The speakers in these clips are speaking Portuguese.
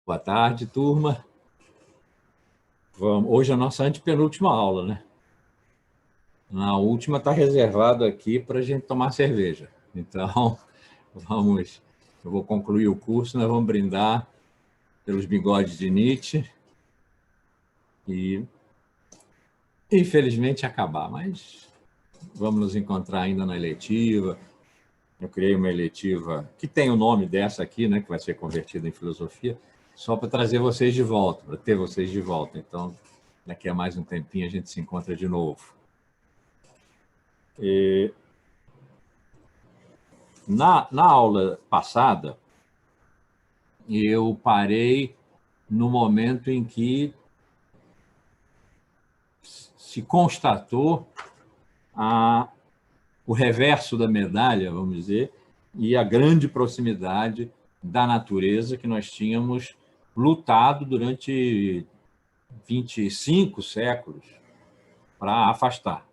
Boa tarde, turma. Hoje é a nossa antepenúltima aula, né? Na última está reservado aqui para a gente tomar cerveja. Então, eu vou concluir o curso, nós vamos brindar pelos bigodes de Nietzsche e, infelizmente, acabar. Mas vamos nos encontrar ainda na eletiva. Eu criei uma eletiva que tem o nome dessa aqui, né? Que vai ser convertida em filosofia, só para trazer vocês de volta, para ter vocês de volta. Então, daqui a mais um tempinho a gente se encontra de novo. Na aula passada, eu parei no momento em que se constatou o reverso da medalha, vamos dizer, e a grande proximidade da natureza que nós tínhamos lutado durante 25 séculos para afastar.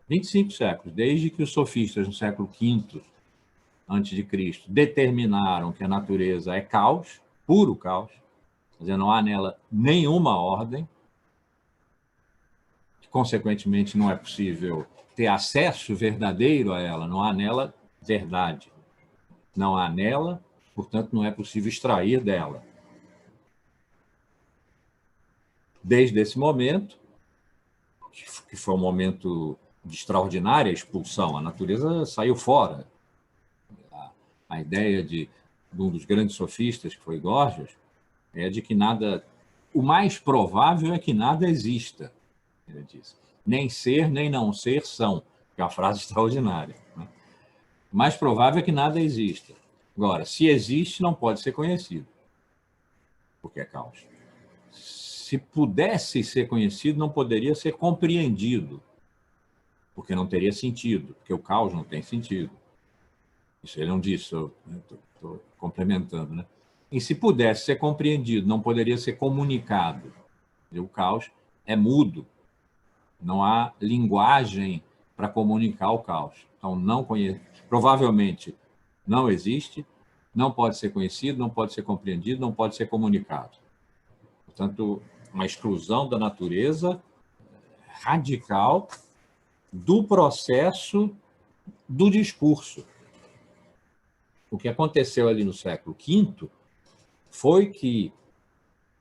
25 séculos, desde que os sofistas, no século V a.C., determinaram que a natureza é caos, puro caos, quer dizer, não há nela nenhuma ordem, consequentemente não é possível ter acesso verdadeiro a ela, não há nela verdade, não há nela, portanto não é possível extrair dela. Desde esse momento, que foi um momento de extraordinária expulsão, a natureza saiu fora. A ideia de um dos grandes sofistas, que foi Gorgias, é de que nada... O mais provável é que nada exista, ele diz. Nem ser, nem não ser são, que é uma frase extraordinária. Né? O mais provável é que nada exista. Agora, se existe, não pode ser conhecido, porque é caos. Se pudesse ser conhecido, não poderia ser compreendido, porque não teria sentido, porque o caos não tem sentido. Isso ele não disse, estou complementando, né? E se pudesse ser compreendido, não poderia ser comunicado. O caos é mudo, não há linguagem para comunicar o caos. Então, não conhece, provavelmente não existe, não pode ser conhecido, não pode ser compreendido, não pode ser comunicado. Portanto, uma exclusão da natureza radical do processo do discurso. O que aconteceu ali no século V foi que,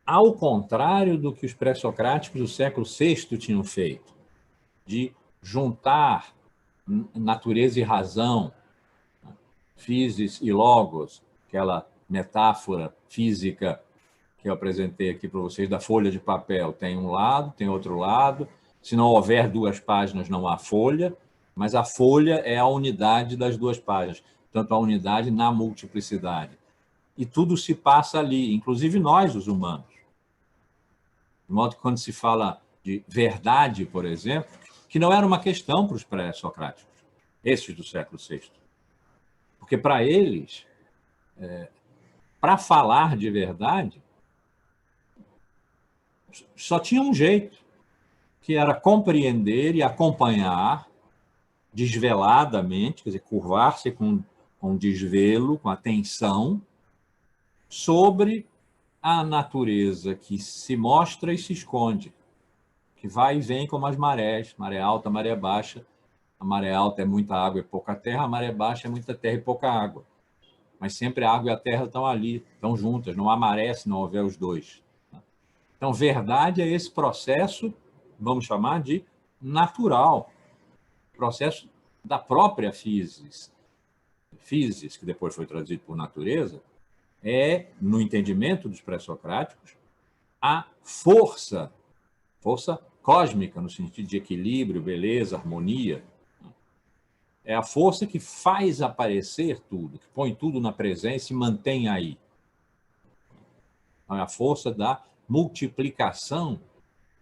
ao contrário do que os pré-socráticos do século VI tinham feito, de juntar natureza e razão, physis e logos, aquela metáfora física que eu apresentei aqui para vocês da folha de papel, tem um lado, tem outro lado, se não houver duas páginas não há folha, mas a folha é a unidade das duas páginas, portanto a unidade na multiplicidade. E tudo se passa ali, inclusive nós, os humanos. De modo que quando se fala de verdade, por exemplo, que não era uma questão para os pré-socráticos, esses do século VI. Porque para eles, para falar de verdade, só tinha um jeito, que era compreender e acompanhar desveladamente, quer dizer, curvar-se com desvelo, com atenção, sobre a natureza que se mostra e se esconde, que vai e vem como as marés, maré alta, maré baixa. A maré alta é muita água e pouca terra, a maré baixa é muita terra e pouca água. Mas sempre a água e a terra estão ali, estão juntas, não há maré se não houver os dois. Então, verdade é esse processo, vamos chamar de natural, processo da própria physis. Physis, que depois foi traduzido por natureza, é, no entendimento dos pré-socráticos, a força cósmica, no sentido de equilíbrio, beleza, harmonia. É a força que faz aparecer tudo, que põe tudo na presença e mantém aí. É a força da multiplicação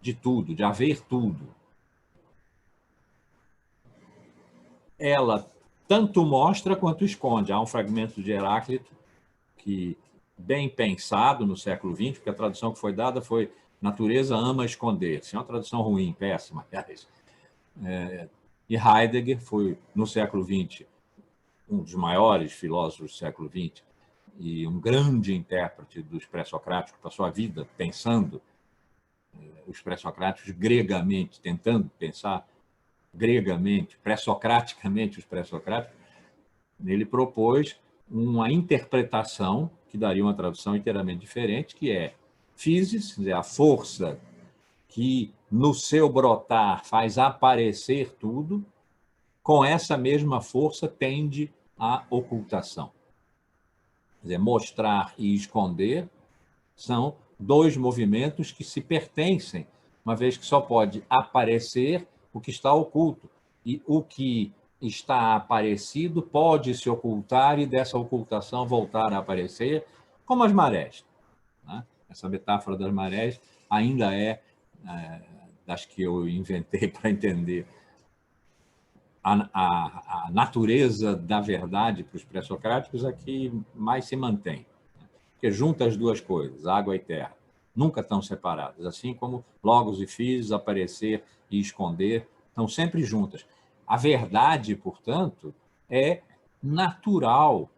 de tudo, de haver tudo. Ela tanto mostra quanto esconde. Há um fragmento de Heráclito que, bem pensado no século XX, porque a tradução que foi dada foi natureza ama esconder-se. É uma tradução ruim, péssima, aliás. E Heidegger foi, no século XX, um dos maiores filósofos do século XX, e um grande intérprete dos pré-socráticos para a sua vida, pensando os pré-socráticos gregamente, tentando pensar gregamente, pré-socraticamente os pré-socráticos, ele propôs uma interpretação que daria uma tradução inteiramente diferente, que é physis, quer dizer, a força que no seu brotar faz aparecer tudo, com essa mesma força tende à ocultação. Quer dizer, mostrar e esconder são dois movimentos que se pertencem, uma vez que só pode aparecer o que está oculto. E o que está aparecido pode se ocultar e dessa ocultação voltar a aparecer, como as marés. Né? Essa metáfora das marés ainda das que eu inventei para entender a natureza da verdade para os pré-socráticos, é que mais se mantém. Porque junta as duas coisas, água e terra, nunca estão separadas, assim como logos e physis, aparecer e esconder, estão sempre juntas. A verdade, portanto, é natural,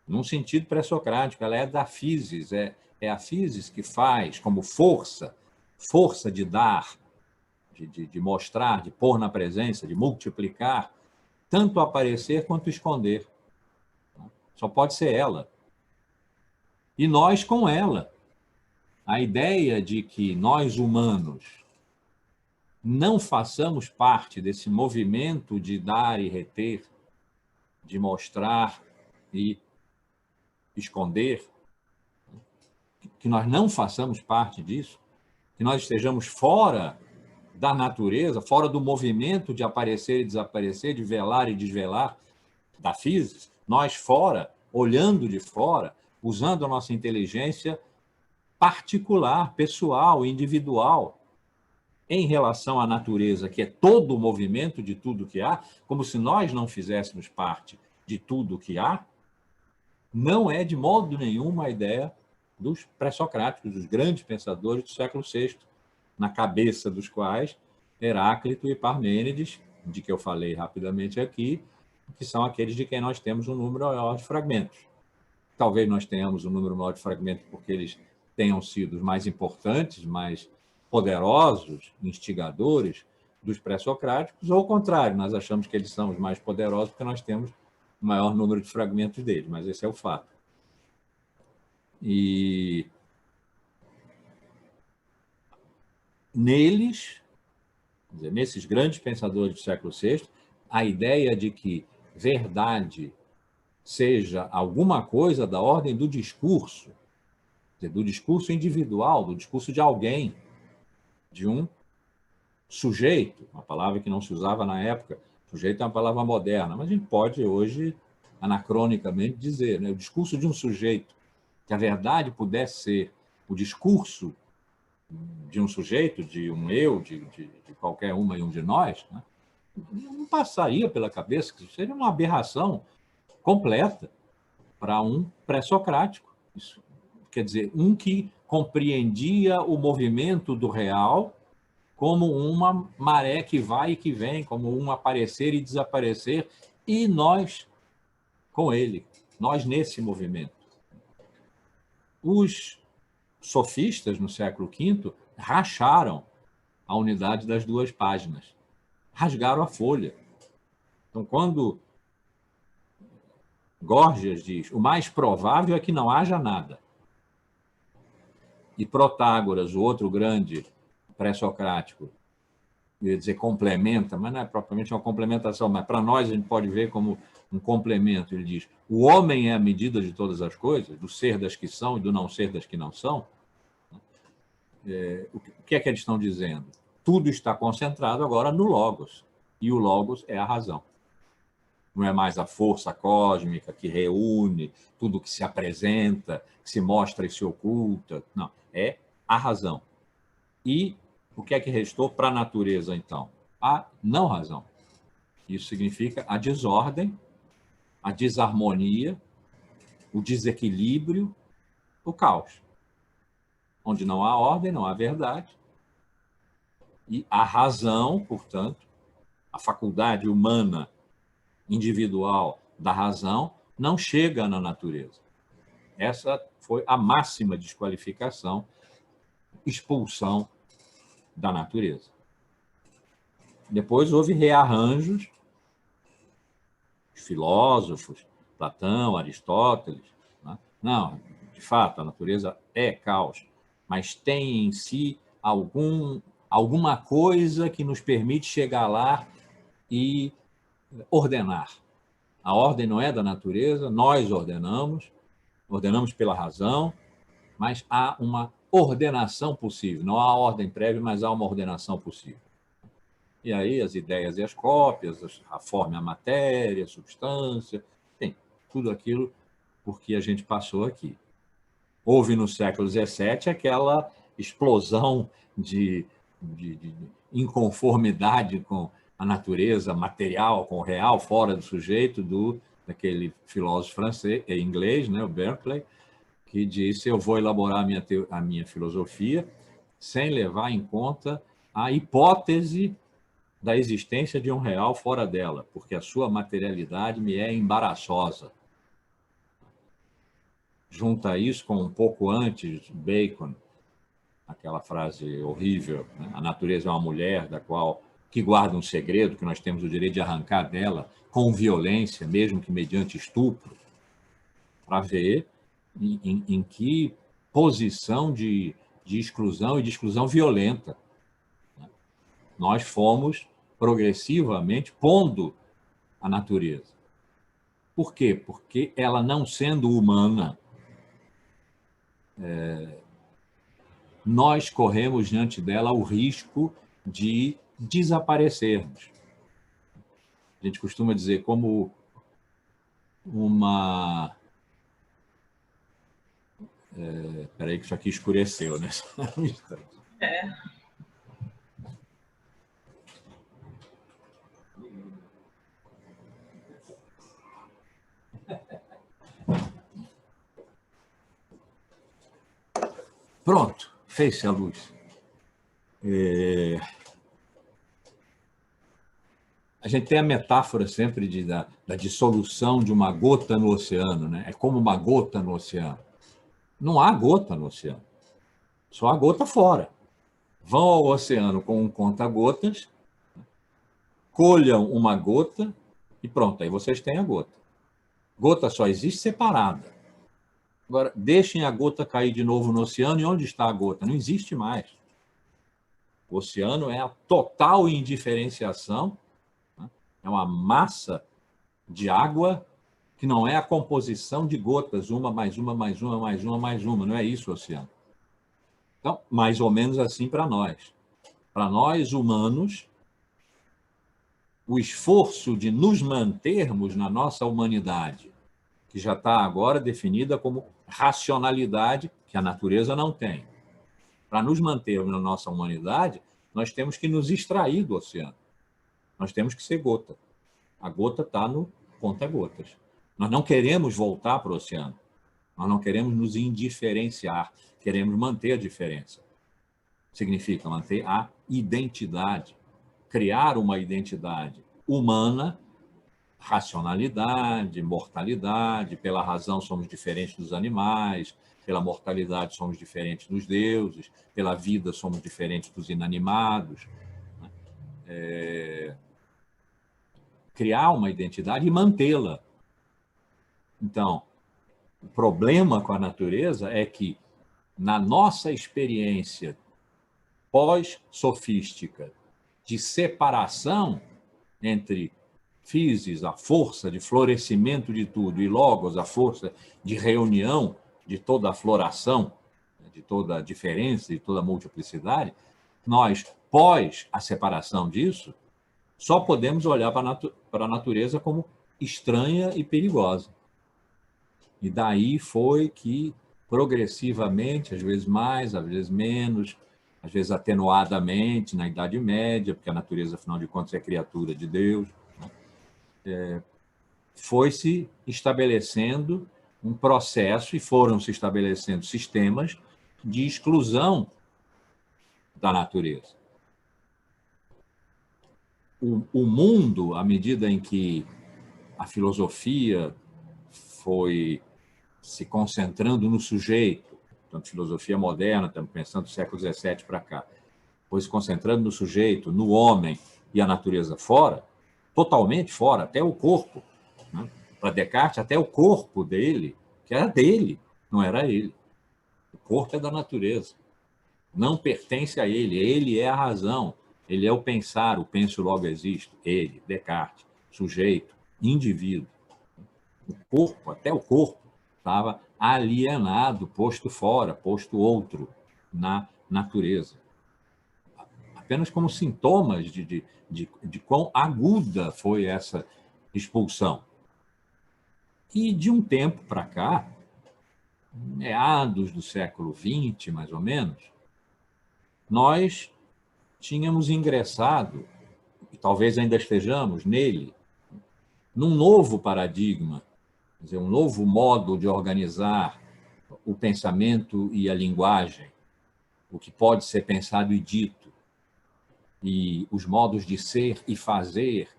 num sentido pré-socrático, ela é da physis, é a physis que faz como força de dar, de mostrar, de pôr na presença, de multiplicar, tanto aparecer quanto esconder. Só pode ser ela. E nós com ela. A ideia de que nós, humanos, não façamos parte desse movimento de dar e reter, de mostrar e esconder, que nós não façamos parte disso, que nós estejamos fora da natureza, fora do movimento de aparecer e desaparecer, de velar e desvelar, da physis, nós fora, olhando de fora, usando a nossa inteligência particular, pessoal, individual, em relação à natureza, que é todo o movimento de tudo que há, como se nós não fizéssemos parte de tudo que há, não é de modo nenhum uma ideia dos pré-socráticos, dos grandes pensadores do século VI, na cabeça dos quais Heráclito e Parmênides, de que eu falei rapidamente aqui, que são aqueles de quem nós temos um número maior de fragmentos. Talvez nós tenhamos um número maior de fragmentos porque eles tenham sido os mais importantes, mais poderosos, instigadores dos pré-socráticos, ou ao contrário, nós achamos que eles são os mais poderosos porque nós temos o maior número de fragmentos deles, mas esse é o fato. E neles, nesses grandes pensadores do século VI, a ideia de que verdade seja alguma coisa da ordem do discurso individual, do discurso de alguém, de um sujeito, uma palavra que não se usava na época. Sujeito é uma palavra moderna, mas a gente pode hoje, anacronicamente, dizer, né? O discurso de um sujeito, que a verdade pudesse ser o discurso de um sujeito, de um eu, de qualquer uma e um de nós, né? Não passaria pela cabeça, que seria uma aberração completa para um pré-socrático. Isso quer dizer, um que compreendia o movimento do real como uma maré que vai e que vem, como um aparecer e desaparecer, e nós com ele, nós nesse movimento. Os sofistas, no século V, racharam a unidade das duas páginas, rasgaram a folha. Então, quando Górgias diz, o mais provável é que não haja nada, e Protágoras, o outro grande pré-socrático, eu ia dizer complementa, mas não é propriamente uma complementação, mas para nós a gente pode ver como um complemento. Ele diz, o homem é a medida de todas as coisas, do ser das que são e do não ser das que não são. O que é que eles estão dizendo? Tudo está concentrado agora no Logos, e o Logos é a razão. Não é mais a força cósmica que reúne tudo que se apresenta, que se mostra e se oculta. Não, é a razão. E o que é que restou para a natureza, então? A não razão. Isso significa a desordem, a desarmonia, o desequilíbrio, o caos. Onde não há ordem, não há verdade. E a razão, portanto, a faculdade humana individual da razão, não chega na natureza. Essa foi a máxima desqualificação, expulsão da natureza. Depois houve rearranjos, filósofos, Platão, Aristóteles, né? Não, de fato, a natureza é caos, mas tem em si alguma coisa que nos permite chegar lá e ordenar. A ordem não é da natureza, nós ordenamos pela razão, mas há uma ordenação possível. Não há ordem prévia, mas há uma ordenação possível. E aí as ideias e as cópias, a forma e a matéria, a substância, tem tudo aquilo por que a gente passou aqui. Houve no século XVII aquela explosão de inconformidade com a natureza material, com o real, fora do sujeito, daquele filósofo francês, inglês, né, o Berkeley, que disse: eu vou elaborar a minha filosofia sem levar em conta a hipótese da existência de um real fora dela, porque a sua materialidade me é embaraçosa. Junta isso com um pouco antes, Bacon, aquela frase horrível, né? A natureza é uma mulher que guarda um segredo, que nós temos o direito de arrancar dela com violência, mesmo que mediante estupro, para ver em que posição de exclusão e de exclusão violenta nós fomos progressivamente pondo a natureza. Por quê? Porque ela, não sendo humana, nós corremos diante dela o risco de desaparecermos. A gente costuma dizer como uma... Espera aí que isso aqui escureceu, né? Pronto, fez-se a luz. A gente tem a metáfora sempre da dissolução de uma gota no oceano, né? É como uma gota no oceano. Não há gota no oceano, só há gota fora. Vão ao oceano com um conta-gotas, colham uma gota e pronto, aí vocês têm a gota. Gota só existe separada. Agora, deixem a gota cair de novo no oceano, e onde está a gota? Não existe mais. O oceano é a total indiferenciação, né? É uma massa de água que não é a composição de gotas, uma mais uma, mais uma, mais uma, mais uma. Não é isso o oceano. Então, mais ou menos assim para nós. Para nós, humanos, o esforço de nos mantermos na nossa humanidade, que já está agora definida como racionalidade, que a natureza não tem. Para nos mantermos na nossa humanidade, nós temos que nos extrair do oceano. Nós temos que ser gota. A gota está no conta-gotas. Nós não queremos voltar para o oceano. Nós não queremos nos indiferenciar. Queremos manter a diferença. Significa manter a identidade. Criar uma identidade humana, racionalidade, mortalidade. Pela razão somos diferentes dos animais, pela mortalidade somos diferentes dos deuses, pela vida somos diferentes dos inanimados. Criar uma identidade e mantê-la. Então, o problema com a natureza é que, na nossa experiência pós-sofística de separação entre physis, a força de florescimento de tudo, e logos, a força de reunião de toda a floração, de toda a diferença, de toda a multiplicidade, nós, pós a separação disso, só podemos olhar para a natureza como estranha e perigosa. E daí foi que, progressivamente, às vezes mais, às vezes menos, às vezes atenuadamente, na Idade Média, porque a natureza, afinal de contas, é criatura de Deus, foi se estabelecendo um processo e foram se estabelecendo sistemas de exclusão da natureza. O mundo, à medida em que a filosofia foi se concentrando no sujeito, tanto filosofia moderna, estamos pensando do século XVII para cá, foi se concentrando no sujeito, no homem e a natureza fora, totalmente fora, até o corpo. Né? Para Descartes, até o corpo dele, que era dele, não era ele. O corpo é da natureza. Não pertence a ele. Ele é a razão. Ele é o pensar, o penso logo existo. Ele, Descartes, sujeito, indivíduo. O corpo, até o corpo, estava alienado, posto fora, posto outro na natureza. Apenas como sintomas de quão aguda foi essa expulsão. E de um tempo para cá, meados do século XX, mais ou menos, nós tínhamos ingressado, e talvez ainda estejamos nele, num novo paradigma, quer dizer, um novo modo de organizar o pensamento e a linguagem, o que pode ser pensado e dito, e os modos de ser e fazer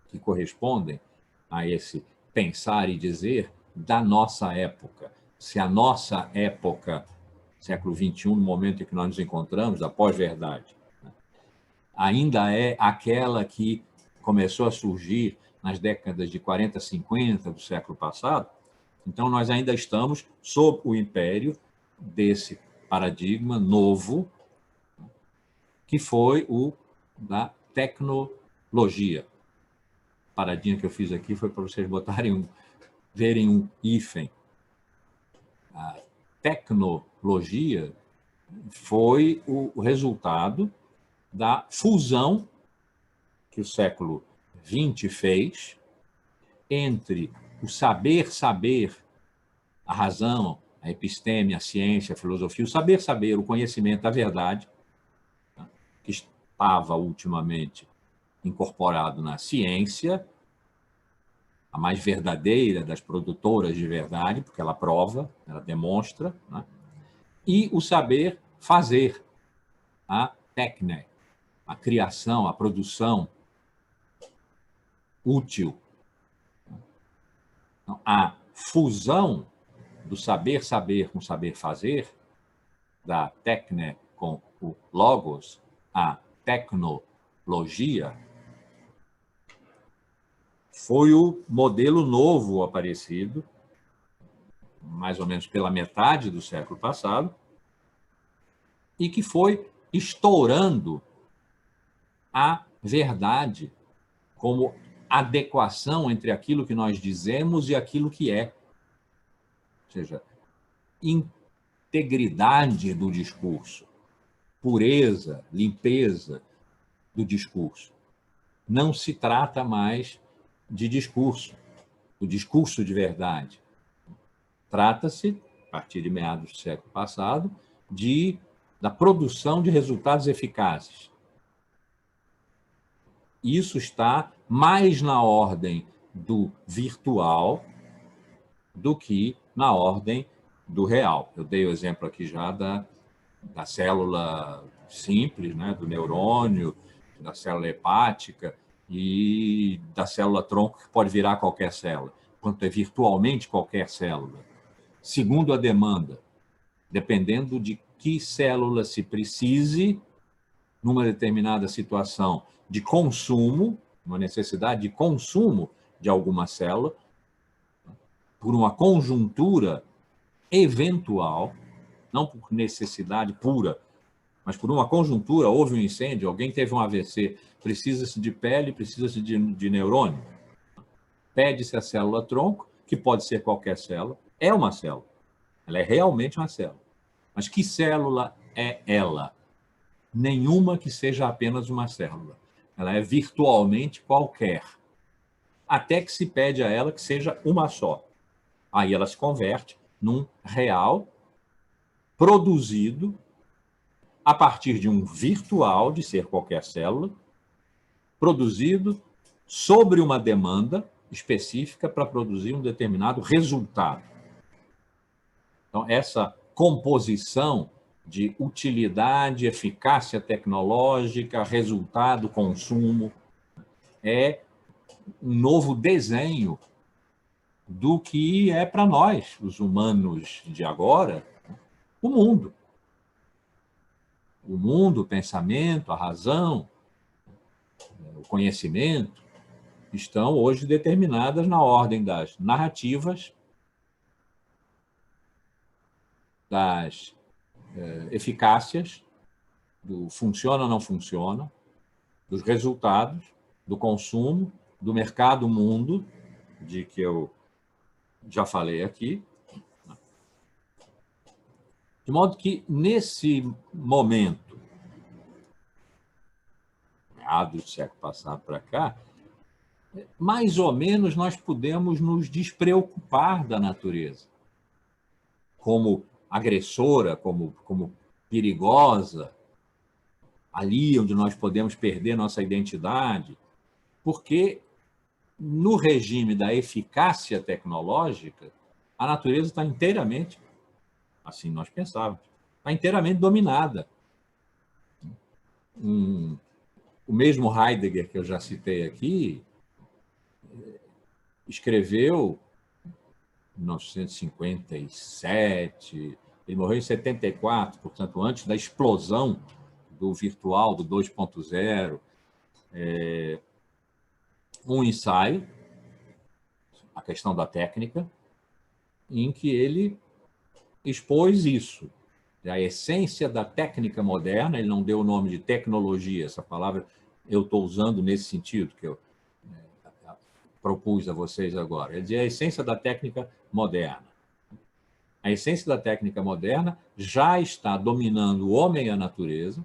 que correspondem a esse pensar e dizer da nossa época. Se a nossa época, século XXI, no momento em que nós nos encontramos, da pós-verdade, ainda é aquela que começou a surgir nas décadas de 40, 50 do século passado, então nós ainda estamos sob o império desse paradigma novo, que foi o da tecnologia. A paradinha que eu fiz aqui foi para vocês verem um hífen. A tecnologia foi o resultado da fusão que o século XX fez entre o saber, a razão, a episteme, a ciência, a filosofia, o saber, o conhecimento da verdade, que estava ultimamente incorporado na ciência, a mais verdadeira das produtoras de verdade, porque ela prova, ela demonstra, né? E o saber fazer, a técnica, a criação, a produção útil. Então, a fusão do saber com o saber fazer, da técnica com o logos, a tecnologia, foi o modelo novo aparecido, mais ou menos pela metade do século passado, e que foi estourando a verdade como adequação entre aquilo que nós dizemos e aquilo que é. Ou seja, integridade do discurso, pureza, limpeza do discurso. Não se trata mais de discurso, do discurso de verdade. Trata-se, a partir de meados do século passado, da produção de resultados eficazes. Isso está mais na ordem do virtual do que na ordem do real. Eu dei o exemplo aqui já da célula simples, né, do neurônio, da célula hepática e da célula-tronco, que pode virar qualquer célula, quanto é virtualmente qualquer célula, segundo a demanda, dependendo de que célula se precise numa determinada situação de consumo, uma necessidade de consumo de alguma célula, por uma conjuntura eventual, não por necessidade pura, mas por uma conjuntura, houve um incêndio, alguém teve um AVC, precisa-se de pele, precisa-se de neurônio. Pede-se a célula-tronco, que pode ser qualquer célula, é uma célula, ela é realmente uma célula. Mas que célula é ela? Nenhuma que seja apenas uma célula. Ela é virtualmente qualquer. Até que se pede a ela que seja uma só. Aí ela se converte num real produzido a partir de um virtual, de ser qualquer célula, produzido sobre uma demanda específica para produzir um determinado resultado. Então, essa composição de utilidade, eficácia tecnológica, resultado, consumo, é um novo desenho do que é para nós, os humanos de agora, o mundo. O mundo, o pensamento, a razão, o conhecimento, estão hoje determinadas na ordem das narrativas, das eficácias, do funciona ou não funciona, dos resultados, do consumo, do mercado mundo, de que eu já falei aqui. De modo que, nesse momento, meados do século passado para cá, mais ou menos nós podemos nos despreocupar da natureza como agressora, como perigosa, ali onde nós podemos perder nossa identidade, porque no regime da eficácia tecnológica, a natureza está inteiramente, assim nós pensávamos, está inteiramente dominada. O mesmo Heidegger, que eu já citei aqui, escreveu em 1957, ele morreu em 74, portanto, antes da explosão do virtual, do 2.0, um ensaio, a questão da técnica, em que ele expôs isso, a essência da técnica moderna. Ele não deu o nome de tecnologia, essa palavra eu estou usando nesse sentido que eu propus a vocês agora. Ele dizia a essência da técnica moderna. A essência da técnica moderna já está dominando o homem e a natureza,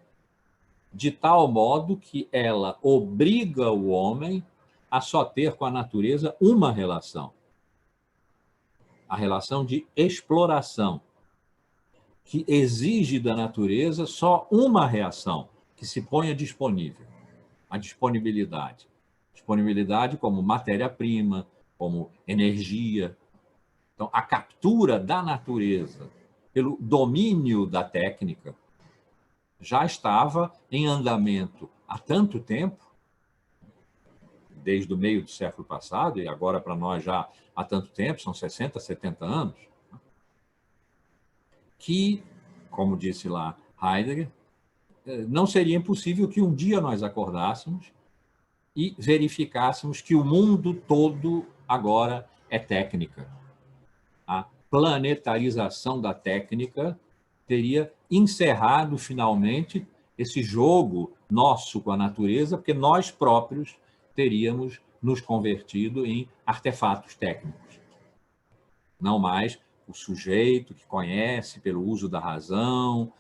de tal modo que ela obriga o homem a só ter com a natureza uma relação, a relação de exploração, que exige da natureza só uma reação, que se ponha disponível, a disponibilidade. Disponibilidade como matéria-prima, como energia. Então, a captura da natureza pelo domínio da técnica já estava em andamento há tanto tempo, desde o meio do século passado, e agora para nós já há tanto tempo, são 60, 70 anos, que, como disse lá Heidegger, não seria impossível que um dia nós acordássemos e verificássemos que o mundo todo agora é técnica. A planetarização da técnica teria encerrado finalmente esse jogo nosso com a natureza, porque nós próprios teríamos nos convertido em artefatos técnicos. Não mais o sujeito que conhece pelo uso da razão,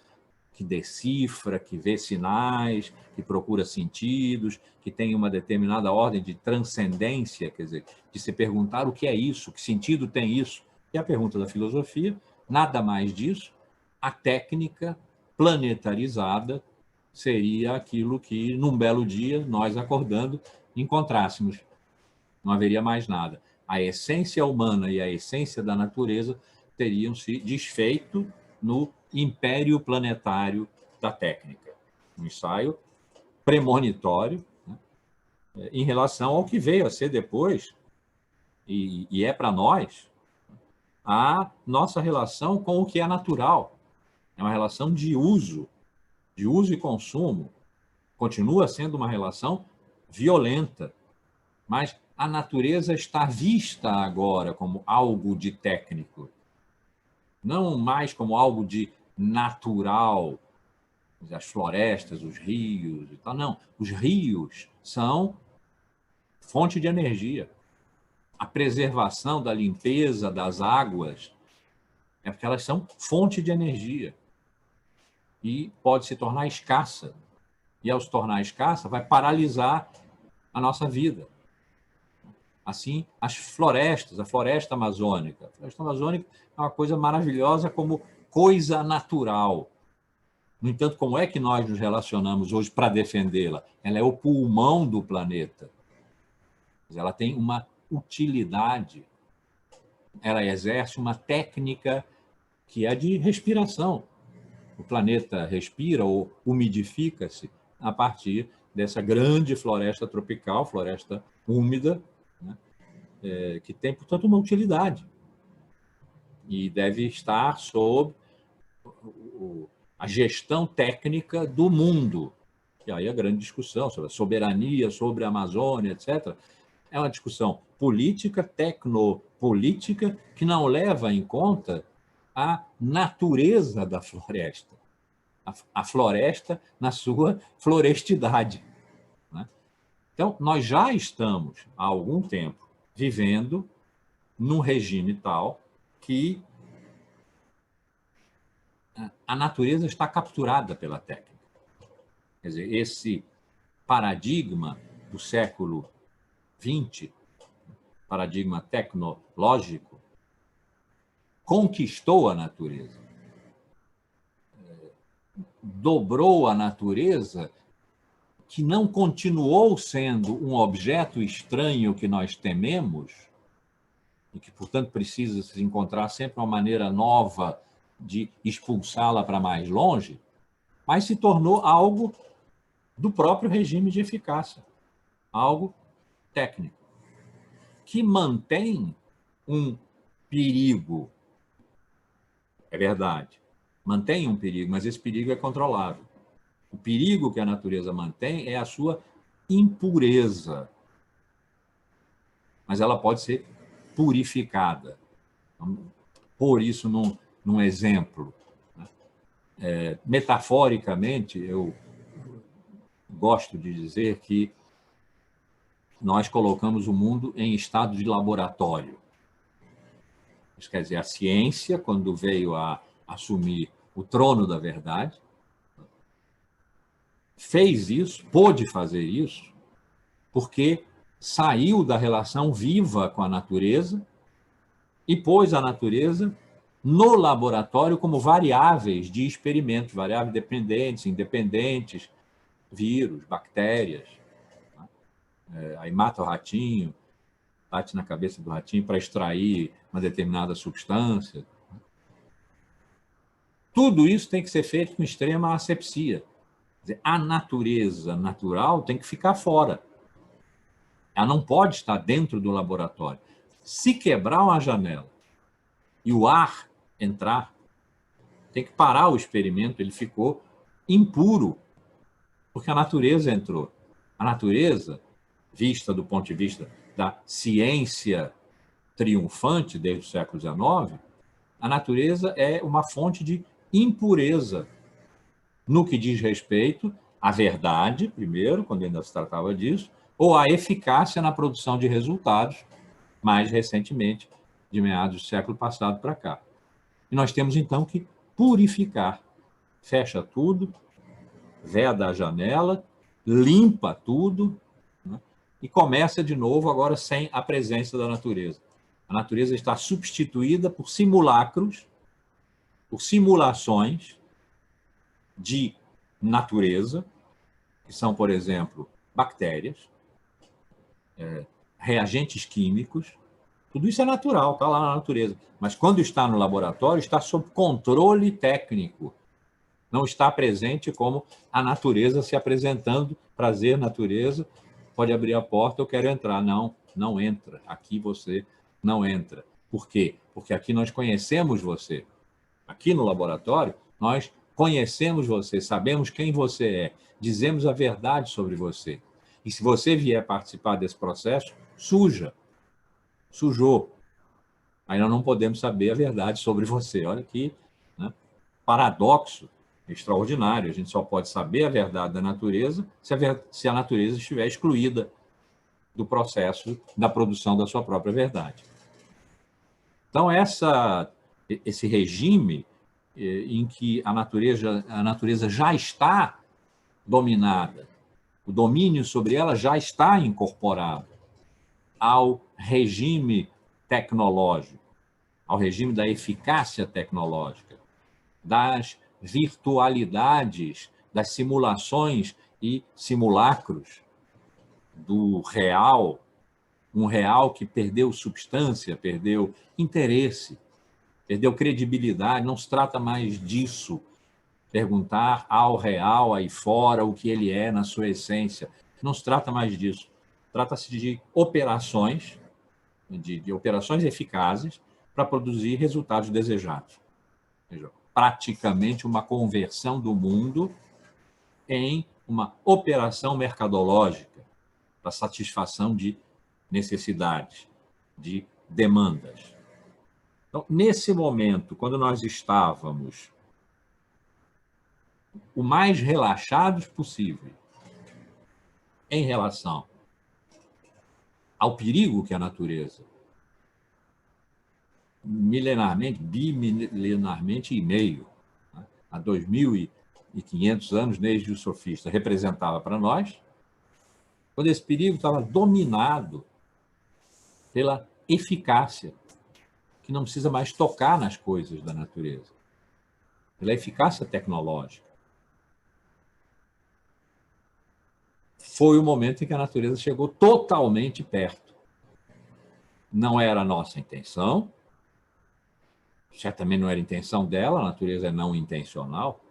que decifra, que vê sinais, que procura sentidos, que tem uma determinada ordem de transcendência, quer dizer, de se perguntar o que é isso, que sentido tem isso. E a pergunta da filosofia, nada mais disso, a técnica planetarizada seria aquilo que, num belo dia, nós acordando, encontrássemos. Não haveria mais nada. A essência humana e a essência da natureza teriam se desfeito no império planetário da técnica. Um ensaio premonitório, né, em relação ao que veio a ser depois, e é para nós, a nossa relação com o que é natural. É uma relação de uso e consumo. Continua sendo uma relação violenta, mas a natureza está vista agora como algo de técnico, não mais como algo de natural, as florestas, os rios e tal. Não, os rios são fonte de energia. A preservação da limpeza das águas é porque elas são fonte de energia e pode se tornar escassa. E, ao se tornar escassa, vai paralisar a nossa vida. Assim, as florestas, a floresta amazônica. A floresta amazônica é uma coisa maravilhosa como coisa natural. No entanto, como é que nós nos relacionamos hoje para defendê-la? Ela é o pulmão do planeta. Ela tem uma utilidade. Ela exerce uma técnica que é de respiração. O planeta respira ou umidifica-se a partir dessa grande floresta tropical, floresta úmida, né? que tem, portanto, uma utilidade e deve estar sob a gestão técnica do mundo. E aí a grande discussão sobre a soberania, sobre a Amazônia, etc., é uma discussão política, tecnopolítica, que não leva em conta a natureza da floresta, a floresta na sua florestidade. Então, nós já estamos, há algum tempo, vivendo num regime tal que a natureza está capturada pela técnica. Quer dizer, esse paradigma do século XX, paradigma tecnológico, conquistou a natureza, dobrou a natureza, que não continuou sendo um objeto estranho que nós tememos, e que, portanto, precisa se encontrar sempre uma maneira nova de expulsá-la para mais longe, mas se tornou algo do próprio regime de eficácia, algo técnico, que mantém um perigo. É verdade, mantém um perigo, mas esse perigo é controlável. O perigo que a natureza mantém é a sua impureza, mas ela pode ser purificada. Vamos pôr isso num exemplo. Metaforicamente, eu gosto de dizer que nós colocamos o mundo em estado de laboratório. Isso quer dizer, a ciência, quando veio a assumir o trono da verdade, fez isso, pôde fazer isso, porque saiu da relação viva com a natureza e pôs a natureza no laboratório como variáveis de experimentos, variáveis dependentes, independentes, vírus, bactérias. Aí mata o ratinho, bate na cabeça do ratinho para extrair uma determinada substância. Tudo isso tem que ser feito com extrema asepsia. Quer dizer, a natureza natural tem que ficar fora. Ela não pode estar dentro do laboratório. Se quebrar uma janela e o ar entrar, tem que parar o experimento, ele ficou impuro, porque a natureza entrou. A natureza, vista do ponto de vista da ciência triunfante desde o século XIX, a natureza é uma fonte de impureza no que diz respeito à verdade, primeiro, quando ainda se tratava disso, ou à eficácia na produção de resultados, mais recentemente, de meados do século passado para cá. E nós temos, então, que purificar. Fecha tudo, veda a janela, limpa tudo, né? E começa de novo agora sem a presença da natureza. A natureza está substituída por simulacros, por simulações de natureza, que são, por exemplo, bactérias, reagentes químicos. Tudo isso é natural, está lá na natureza. Mas quando está no laboratório, está sob controle técnico. Não está presente como a natureza se apresentando. Prazer, natureza, pode abrir a porta, eu quero entrar. Não, não entra. Aqui você não entra. Por quê? Porque aqui nós conhecemos você. Aqui no laboratório, nós conhecemos você, sabemos quem você é, dizemos a verdade sobre você. E se você vier participar desse processo, sujou. Aí nós não podemos saber a verdade sobre você. Olha que, né, paradoxo extraordinário. A gente só pode saber a verdade da natureza se a natureza estiver excluída do processo da produção da sua própria verdade. Então, esse regime em que a natureza já está dominada, o domínio sobre ela já está incorporado ao regime tecnológico, ao regime da eficácia tecnológica, das virtualidades, das simulações e simulacros do real, um real que perdeu substância, perdeu interesse, perdeu credibilidade, não se trata mais disso. Perguntar ao real aí fora o que ele é na sua essência. Não se trata mais disso. Trata-se de operações de operações eficazes para produzir resultados desejados. Ou seja, praticamente uma conversão do mundo em uma operação mercadológica para satisfação de necessidades, de demandas. Então, nesse momento, quando nós estávamos o mais relaxados possível em relação ao perigo que a natureza, milenarmente, bimilenarmente e meio, né, há 2.500 anos, desde o sofista, representava para nós, quando esse perigo estava dominado pela eficácia, que não precisa mais tocar nas coisas da natureza, pela eficácia tecnológica. Foi o momento em que a natureza chegou totalmente perto. Não era a nossa intenção, certamente não era a intenção dela, a natureza é não intencional.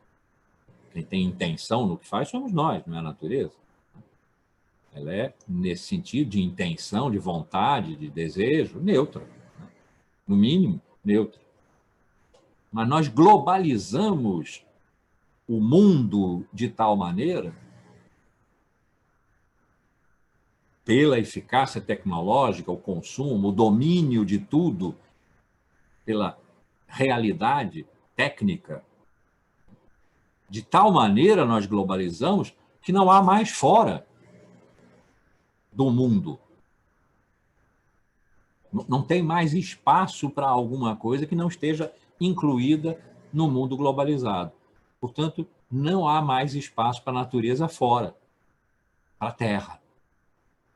Quem tem intenção no que faz somos nós, não é a natureza. Ela é, nesse sentido, de intenção, de vontade, de desejo, neutra. No mínimo, neutra. Mas nós globalizamos o mundo de tal maneira, pela eficácia tecnológica, o consumo, o domínio de tudo, pela realidade técnica, de tal maneira nós globalizamos que não há mais fora do mundo. Não tem mais espaço para alguma coisa que não esteja incluída no mundo globalizado. Portanto, não há mais espaço para a natureza fora, para a Terra.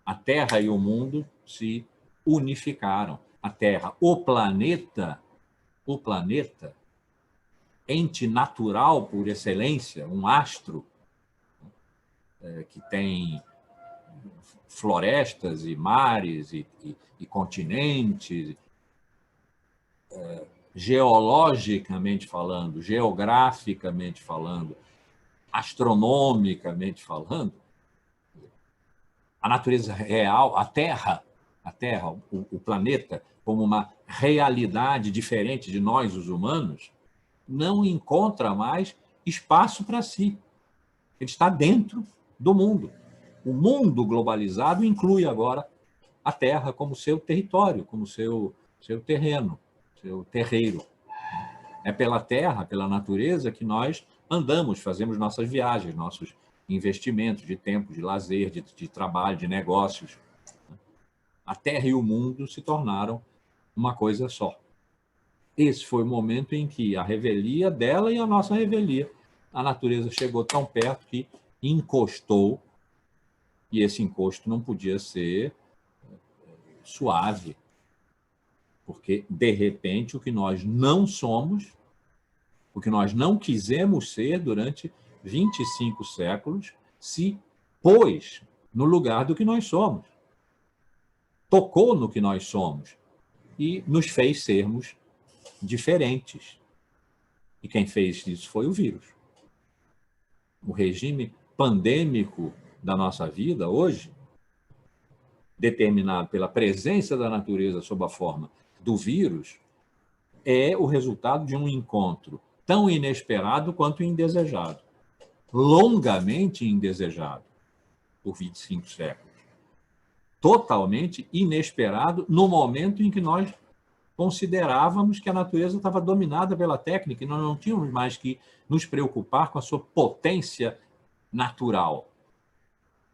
A Terra e o mundo se unificaram. A Terra, o planeta, ente natural por excelência, um astro que tem florestas e mares e continentes, geologicamente falando, geograficamente falando, astronomicamente falando, a natureza real, a Terra, o planeta, como uma realidade diferente de nós, os humanos, não encontra mais espaço para si. Ele está dentro do mundo. O mundo globalizado inclui agora a Terra como seu território, como seu terreno, seu terreiro. É pela Terra, pela natureza, que nós andamos, fazemos nossas viagens, nossos investimentos de tempo, de lazer, de trabalho, de negócios. A Terra e o mundo se tornaram uma coisa só. Esse foi o momento em que a revelia dela e a nossa revelia, a natureza chegou tão perto que encostou, e esse encosto não podia ser suave, porque, de repente, o que nós não somos, o que nós não quisemos ser durante 25 séculos, se pôs no lugar do que nós somos, tocou no que nós somos e nos fez sermos diferentes. E quem fez isso foi o vírus. O regime pandêmico da nossa vida hoje, determinado pela presença da natureza sob a forma do vírus, é o resultado de um encontro tão inesperado quanto indesejado, longamente indesejado por 25 séculos, totalmente inesperado no momento em que nós considerávamos que a natureza estava dominada pela técnica e nós não tínhamos mais que nos preocupar com a sua potência natural.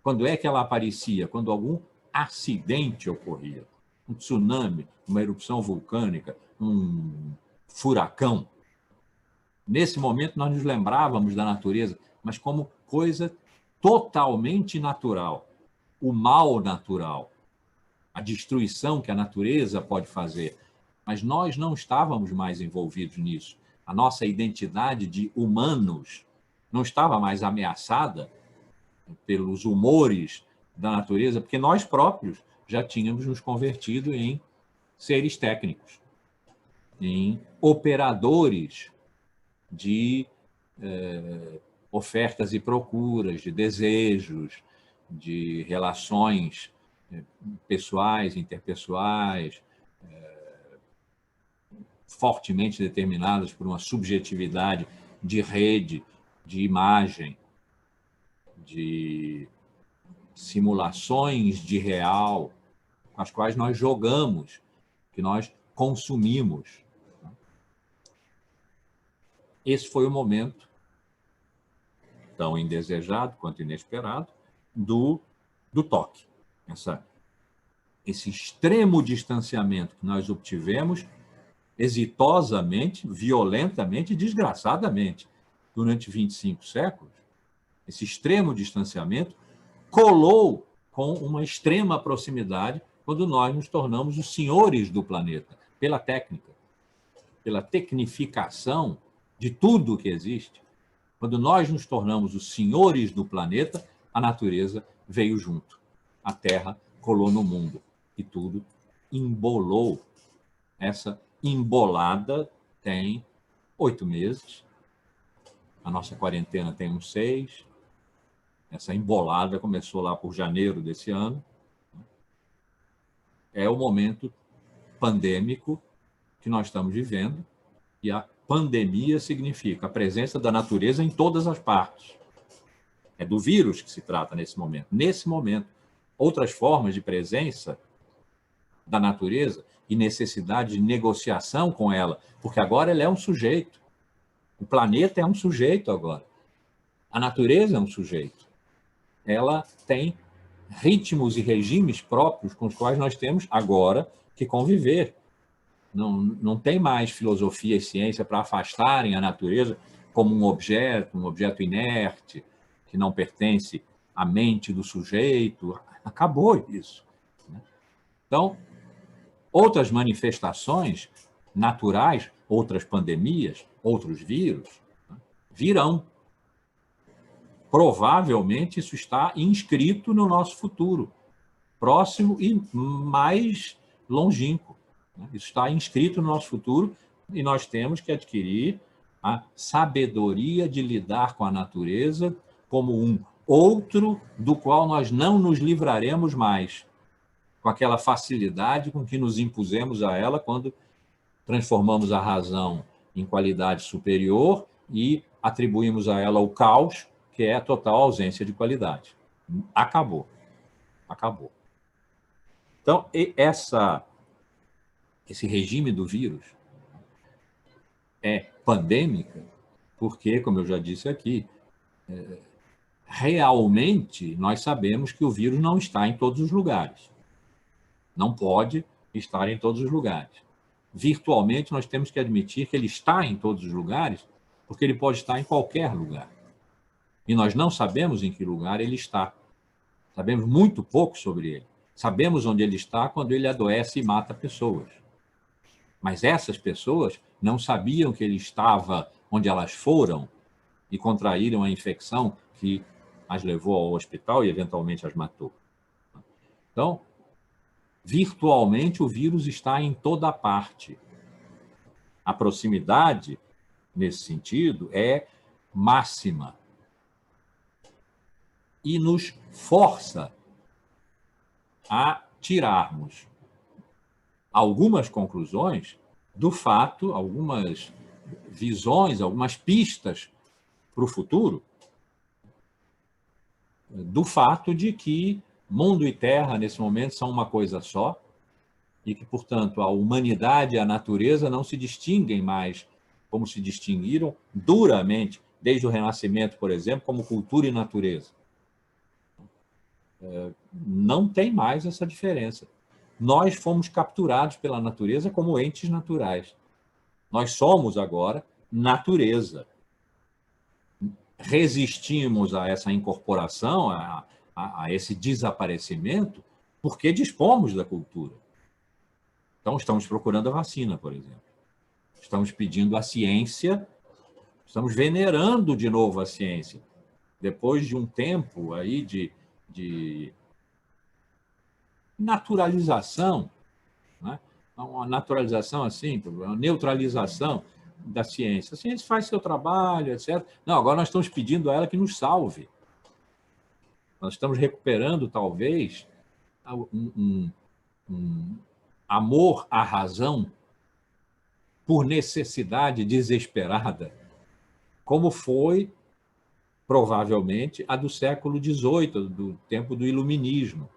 Quando é que ela aparecia? Quando algum acidente ocorria. Um tsunami, uma erupção vulcânica, um furacão. Nesse momento, nós nos lembrávamos da natureza, mas como coisa totalmente natural. O mal natural, a destruição que a natureza pode fazer. Mas nós não estávamos mais envolvidos nisso. A nossa identidade de humanos não estava mais ameaçada pelos humores da natureza, porque nós próprios já tínhamos nos convertido em seres técnicos, em operadores de ofertas e procuras, de desejos, de relações pessoais, interpessoais, fortemente determinadas por uma subjetividade de rede, de imagem, de simulações de real, com as quais nós jogamos, que nós consumimos. Esse foi o momento, tão indesejado quanto inesperado, do toque. Esse extremo distanciamento que nós obtivemos exitosamente, violentamente e desgraçadamente durante 25 séculos, esse extremo distanciamento colou com uma extrema proximidade quando nós nos tornamos os senhores do planeta, pela técnica, pela tecnificação de tudo que existe. Quando nós nos tornamos os senhores do planeta, a natureza veio junto. A Terra colou no mundo e tudo embolou. Essa embolada tem 8 meses. A nossa quarentena tem uns 6. Essa embolada começou lá por janeiro desse ano. É o momento pandêmico que nós estamos vivendo, e a pandemia significa a presença da natureza em todas as partes. É do vírus que se trata nesse momento. Nesse momento, outras formas de presença da natureza e necessidade de negociação com ela, porque agora ela é um sujeito. O planeta é um sujeito agora. A natureza é um sujeito. Ela tem ritmos e regimes próprios com os quais nós temos agora que conviver. Não tem mais filosofia e ciência para afastarem a natureza como um objeto inerte, que não pertence à mente do sujeito. Acabou isso. Então, outras manifestações naturais, outras pandemias, outros vírus, virão. Provavelmente isso está inscrito no nosso futuro, próximo e mais longínquo. Isso está inscrito no nosso futuro e nós temos que adquirir a sabedoria de lidar com a natureza como um outro do qual nós não nos livraremos mais, com aquela facilidade com que nos impusemos a ela quando transformamos a razão em qualidade superior e atribuímos a ela o caos, que é a total ausência de qualidade. Acabou. Acabou. Então, esse regime do vírus é pandêmica porque, como eu já disse aqui, realmente nós sabemos que o vírus não está em todos os lugares. Não pode estar em todos os lugares. Virtualmente, nós temos que admitir que ele está em todos os lugares, porque ele pode estar em qualquer lugar. E nós não sabemos em que lugar ele está. Sabemos muito pouco sobre ele. Sabemos onde ele está quando ele adoece e mata pessoas. Mas essas pessoas não sabiam que ele estava onde elas foram e contraíram a infecção que as levou ao hospital e, eventualmente, as matou. Então, virtualmente, o vírus está em toda parte. A proximidade, nesse sentido, é máxima. E nos força a tirarmos algumas conclusões do fato, algumas visões, algumas pistas para o futuro, do fato de que mundo e terra, nesse momento, são uma coisa só, e que, portanto, a humanidade e a natureza não se distinguem mais como se distinguiram duramente, desde o Renascimento, por exemplo, como cultura e natureza. Não tem mais essa diferença. Nós fomos capturados pela natureza como entes naturais. Nós somos agora natureza. Resistimos a essa incorporação, a esse desaparecimento, porque dispomos da cultura. Então, estamos procurando a vacina, por exemplo. Estamos pedindo a ciência, estamos venerando de novo a ciência. Depois de um tempo aí de naturalização, né? Uma naturalização assim, uma neutralização da ciência. A ciência faz seu trabalho, etc. Não, agora nós estamos pedindo a ela que nos salve. Nós estamos recuperando, talvez, um amor à razão por necessidade desesperada, como foi, provavelmente, a do século XVIII, do tempo do Iluminismo.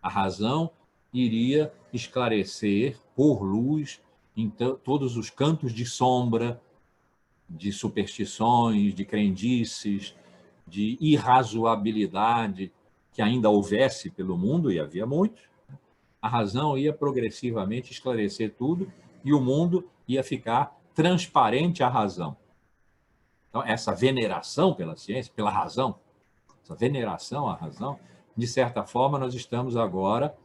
A razão iria esclarecer, por luz, em todos os cantos de sombra, de superstições, de crendices, de irrazoabilidade que ainda houvesse pelo mundo, e havia muitos. A razão ia progressivamente esclarecer tudo e o mundo ia ficar transparente à razão. Então, essa veneração pela ciência, pela razão, essa veneração à razão, de certa forma, nós estamos agora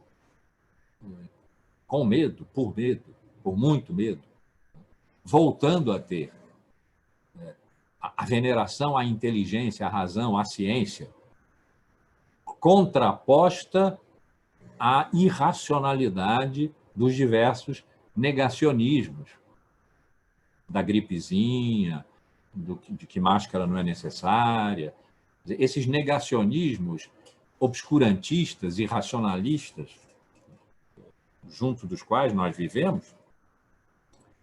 com medo, por muito medo, voltando a ter a veneração à inteligência, à razão, à ciência, contraposta à irracionalidade dos diversos negacionismos, da gripezinha, de que máscara não é necessária. Esses negacionismos obscurantistas e racionalistas, junto dos quais nós vivemos,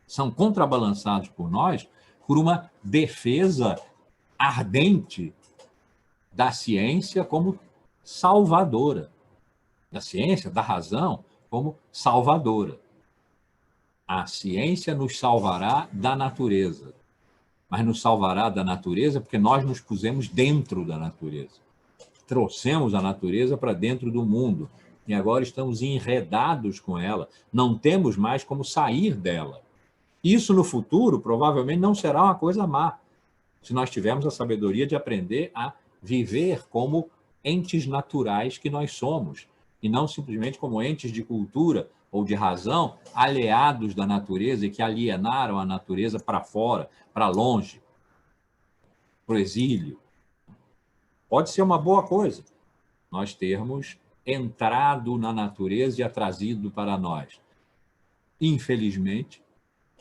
são contrabalançados por nós por uma defesa ardente da ciência como salvadora, da ciência, da razão como salvadora. A ciência nos salvará da natureza, mas nos salvará da natureza porque nós nos pusemos dentro da natureza. Trouxemos a natureza para dentro do mundo e agora estamos enredados com ela, não temos mais como sair dela. Isso no futuro provavelmente não será uma coisa má, se nós tivermos a sabedoria de aprender a viver como entes naturais que nós somos, e não simplesmente como entes de cultura ou de razão alheados da natureza e que alienaram a natureza para fora, para longe, para o exílio. Pode ser uma boa coisa nós termos entrado na natureza e a trazido para nós. Infelizmente,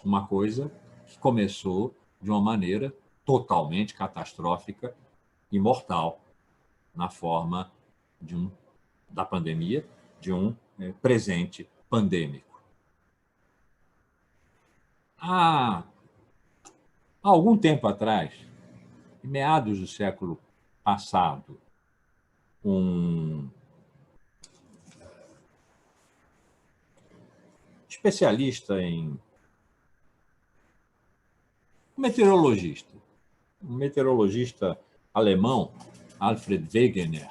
uma coisa que começou de uma maneira totalmente catastrófica e mortal, na forma da pandemia, de um presente pandêmico. Há algum tempo atrás, em meados do século passado, um especialista um meteorologista alemão, Alfred Wegener,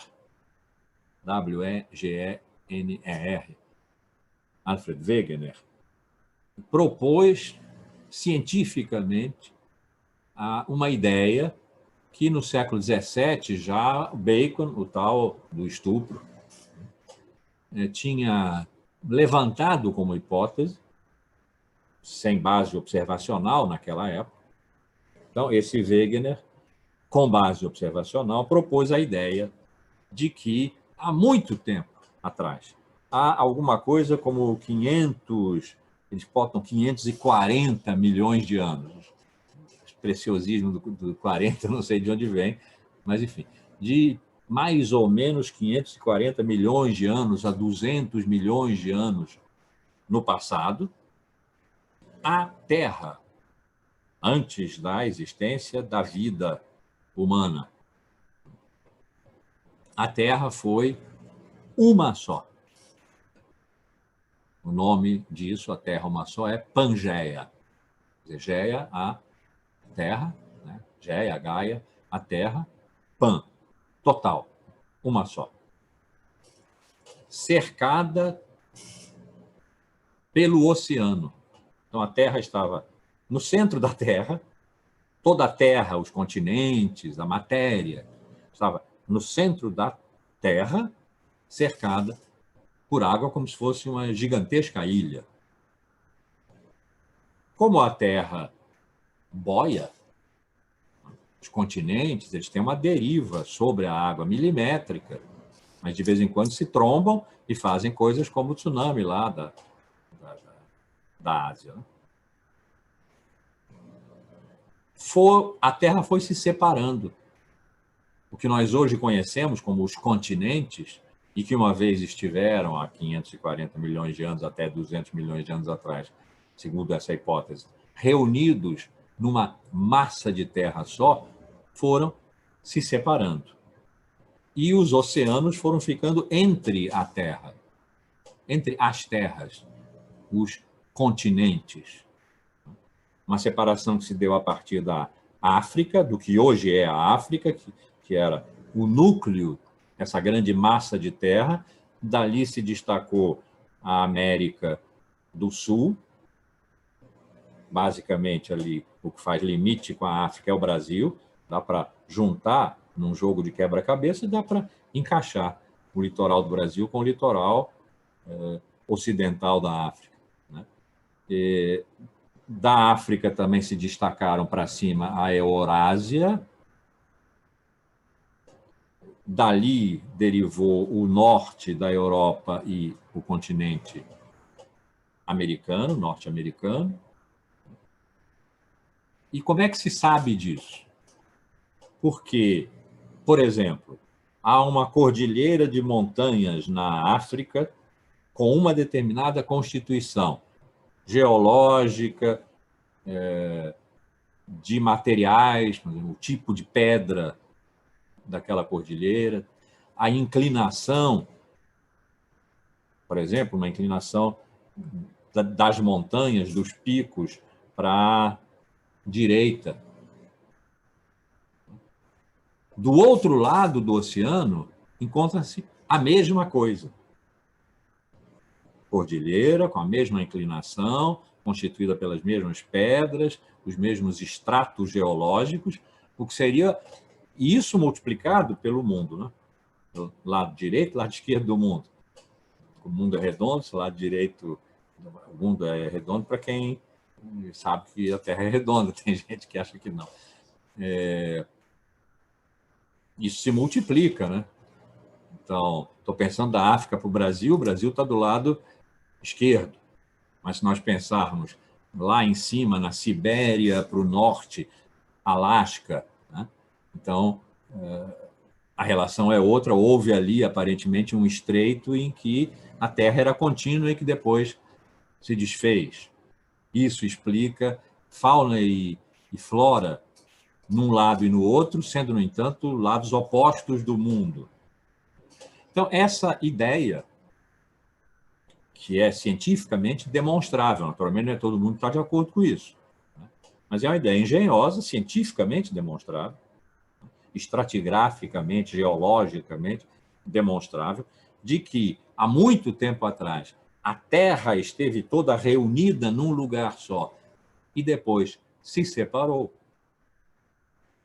W-E-G-E-N-E-R, Alfred Wegener, propôs cientificamente uma ideia que no século XVII já Bacon, o tal do estupro, tinha levantado como hipótese, sem base observacional naquela época. Então, esse Wegener, com base observacional, propôs a ideia de que há muito tempo atrás, há alguma coisa como 500, eles botam 540 milhões de anos. O preciosismo do 40, não sei de onde vem, mas enfim, de mais ou menos 540 milhões de anos a 200 milhões de anos no passado, a Terra, antes da existência da vida humana, a Terra foi uma só. O nome disso, a Terra uma só, é Pangeia. Geia, a Terra, né? Geia, Gaia, a Terra, Pan, total, uma só. Cercada pelo oceano. Então, a Terra estava no centro da Terra, toda a Terra, os continentes, a matéria, estava no centro da Terra, cercada por água como se fosse uma gigantesca ilha. Como a Terra boia, os continentes, eles têm uma deriva sobre a água milimétrica, mas de vez em quando se trombam e fazem coisas como o tsunami lá da Ásia. A Terra foi se separando. O que nós hoje conhecemos como os continentes e que uma vez estiveram há 540 milhões de anos, até 200 milhões de anos atrás, segundo essa hipótese, reunidos numa massa de terra só, foram se separando. E os oceanos foram ficando entre a Terra, entre as terras, os continentes. Uma separação que se deu a partir da África, do que hoje é a África, que era o núcleo, essa grande massa de terra. Dali se destacou a América do Sul. Basicamente, ali, o que faz limite com a África é o Brasil. Dá para juntar num jogo de quebra-cabeça, dá para encaixar o litoral do Brasil com o litoral ocidental da África, né? Da África também se destacaram para cima a Eurásia. Dali derivou o norte da Europa e o continente americano, norte-americano. E como é que se sabe disso? Porque, por exemplo, há uma cordilheira de montanhas na África com uma determinada constituição geológica, de materiais, por exemplo, o tipo de pedra daquela cordilheira, a inclinação, por exemplo, uma inclinação das montanhas, dos picos para a direita. Do outro lado do oceano, encontra-se a mesma coisa. Cordilheira, com a mesma inclinação, constituída pelas mesmas pedras, os mesmos estratos geológicos, o que seria isso multiplicado pelo mundo, né? Do lado direito, lado esquerdo do mundo. O mundo é redondo, o lado direito, o mundo é redondo para quem sabe que a Terra é redonda, tem gente que acha que não. Isso se multiplica, né? Então, estou pensando da África para o Brasil está do lado esquerdo. Mas se nós pensarmos lá em cima, na Sibéria, para o norte, Alasca, né? Então, a relação é outra. Houve ali, aparentemente, um estreito em que a Terra era contínua e que depois se desfez. Isso explica fauna e flora num lado e no outro, sendo, no entanto, lados opostos do mundo. Então, essa ideia, que é cientificamente demonstrável, naturalmente não é todo mundo que está de acordo com isso, né? Mas é uma ideia engenhosa, cientificamente demonstrável, estratigraficamente, geologicamente demonstrável, de que há muito tempo atrás a Terra esteve toda reunida num lugar só e depois se separou.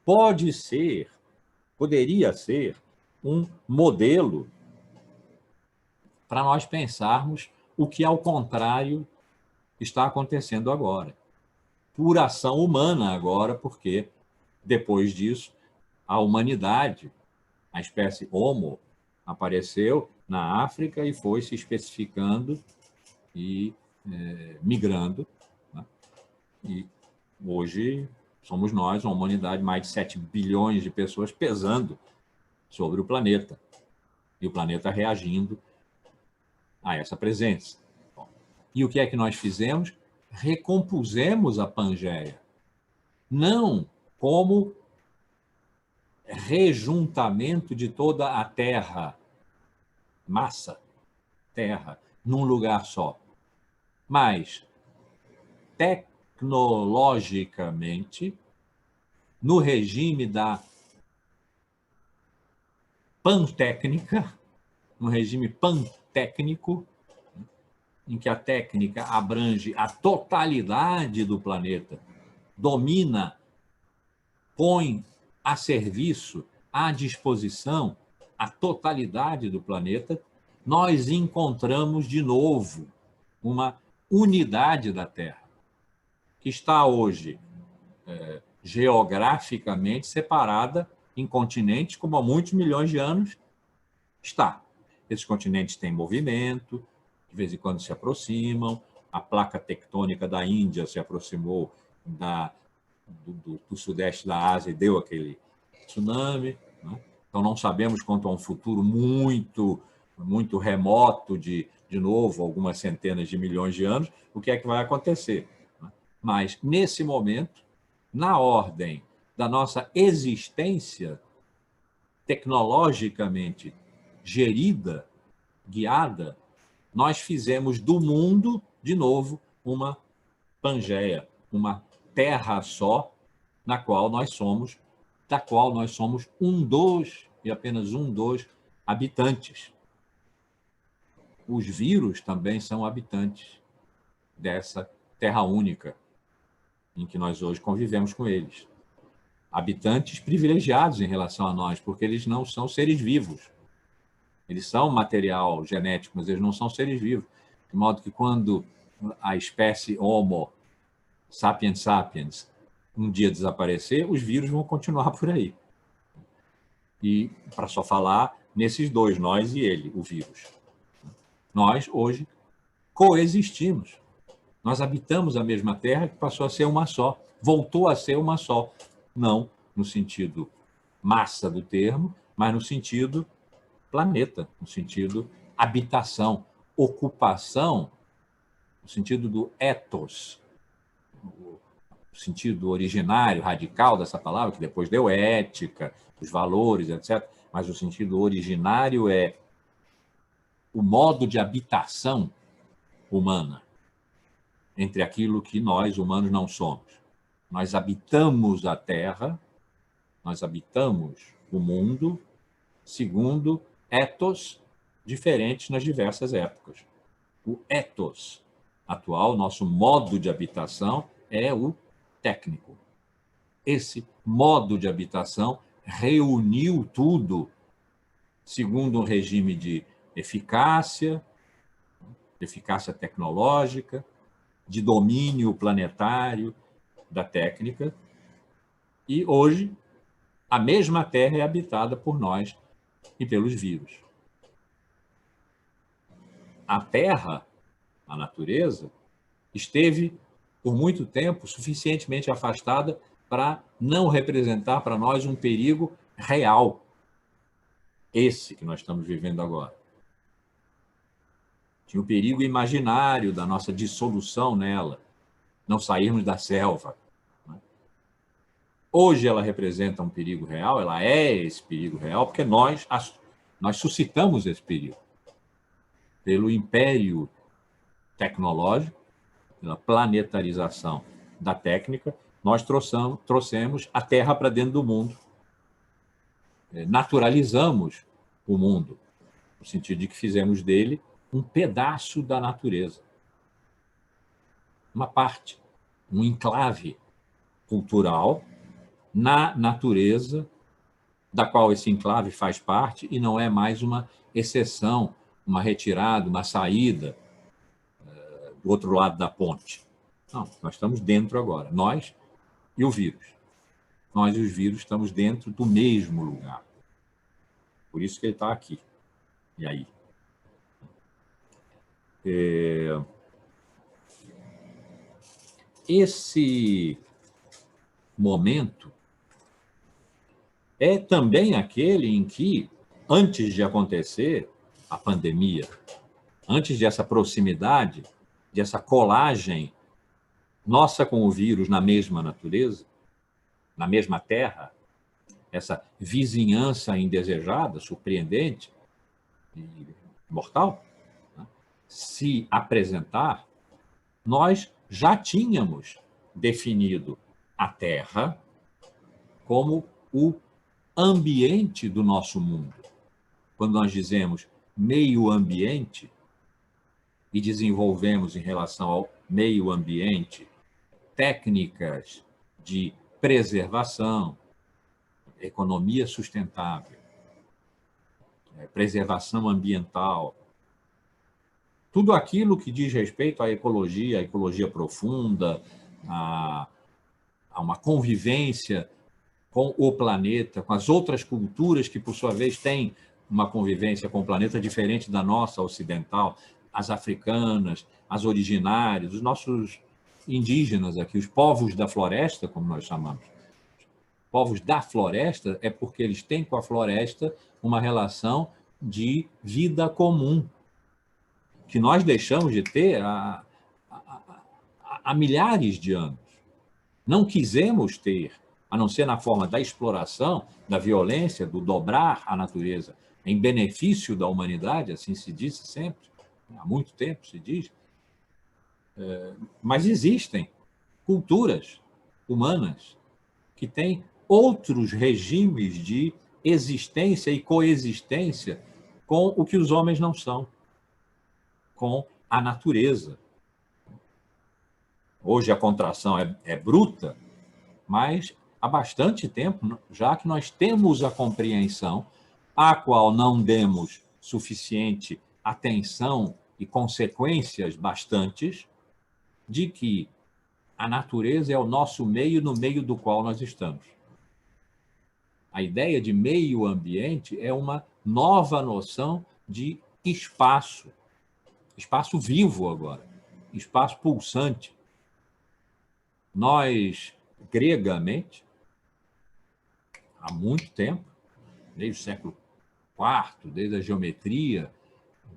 Pode ser, poderia ser um modelo para nós pensarmos o que, ao contrário, está acontecendo agora. Por ação humana agora, porque, depois disso, a humanidade, a espécie Homo, apareceu na África e foi se especificando e migrando, né? E hoje somos nós, uma humanidade, mais de 7 bilhões de pessoas pesando sobre o planeta. E o planeta reagindo a essa presença. Bom, e o que é que nós fizemos? Recompusemos a Pangeia. Não como rejuntamento de toda a Terra, massa, Terra, num lugar só, mas tecnologicamente, no regime da pantécnica, no regime pantécnico, em que a técnica abrange a totalidade do planeta, domina, põe a serviço, à disposição, a totalidade do planeta, nós encontramos de novo uma unidade da Terra, que está hoje geograficamente separada em continentes, como há muitos milhões de anos está. Esses continentes têm movimento, de vez em quando se aproximam, a placa tectônica da Índia se aproximou do sudeste da Ásia e deu aquele tsunami, né? Então não sabemos quanto a um futuro muito muito remoto de novo, algumas centenas de milhões de anos, o que é que vai acontecer. Mas, nesse momento, na ordem da nossa existência tecnologicamente gerida, guiada, nós fizemos do mundo, de novo, uma Pangeia, uma terra só, da qual nós somos um dos, e apenas um dos, habitantes. Os vírus também são habitantes dessa terra única em que nós hoje convivemos com eles. Habitantes privilegiados em relação a nós, porque eles não são seres vivos. Eles são material genético, mas eles não são seres vivos. De modo que quando a espécie Homo sapiens sapiens um dia desaparecer, os vírus vão continuar por aí. E para só falar nesses dois, nós e ele, o vírus. Nós, hoje, coexistimos. Nós habitamos a mesma Terra, que passou a ser uma só, voltou a ser uma só. Não no sentido massa do termo, mas no sentido planeta, no sentido habitação, ocupação, no sentido do ethos, o sentido originário, radical dessa palavra, que depois deu ética, os valores, etc. Mas o sentido originário é o modo de habitação humana entre aquilo que nós, humanos, não somos. Nós habitamos a Terra, nós habitamos o mundo segundo ethos diferentes nas diversas épocas. O ethos atual, nosso modo de habitação, é o técnico. Esse modo de habitação reuniu tudo segundo um regime de eficácia tecnológica, de domínio planetário da técnica, e hoje a mesma Terra é habitada por nós e pelos vírus. A Terra, a natureza, esteve por muito tempo suficientemente afastada para não representar para nós um perigo real, esse que nós estamos vivendo agora. Tinha o perigo imaginário da nossa dissolução nela, não sairmos da selva. Hoje ela representa um perigo real, ela é esse perigo real, porque nós suscitamos esse perigo. Pelo império tecnológico, pela planetarização da técnica, nós trouxemos a Terra para dentro do mundo. Naturalizamos o mundo, no sentido de que fizemos dele um pedaço da natureza. Uma parte, um enclave cultural na natureza, da qual esse enclave faz parte e não é mais uma exceção, uma retirada, uma saída do outro lado da ponte. Não, nós estamos dentro agora, nós e o vírus. Nós e os vírus estamos dentro do mesmo lugar. Por isso que ele está aqui. E aí? Esse momento é também aquele em que, antes de acontecer a pandemia, antes dessa proximidade, dessa colagem nossa com o vírus na mesma natureza, na mesma terra, essa vizinhança indesejada, surpreendente e mortal, né, se apresentar, nós já tínhamos definido a Terra como o ambiente do nosso mundo. Quando nós dizemos meio ambiente e desenvolvemos em relação ao meio ambiente técnicas de preservação, economia sustentável, preservação ambiental, tudo aquilo que diz respeito à ecologia profunda, a uma convivência com o planeta, com as outras culturas que, por sua vez, têm uma convivência com o planeta diferente da nossa ocidental, as africanas, as originárias, os nossos indígenas aqui, os povos da floresta, como nós chamamos. Povos da floresta é porque eles têm com a floresta uma relação de vida comum, que nós deixamos de ter há milhares de anos. Não quisemos ter, a não ser na forma da exploração, da violência, do dobrar a natureza em benefício da humanidade, assim se disse sempre, há muito tempo se diz, mas existem culturas humanas que têm outros regimes de existência e coexistência com o que os homens não são, com a natureza. Hoje a contração é bruta, mas há bastante tempo já que nós temos a compreensão, à qual não demos suficiente atenção e consequências bastantes, de que a natureza é o nosso meio no meio do qual nós estamos. A ideia de meio ambiente é uma nova noção de espaço, espaço vivo agora, espaço pulsante. Nós, gregamente, há muito tempo, desde o século IV, desde a geometria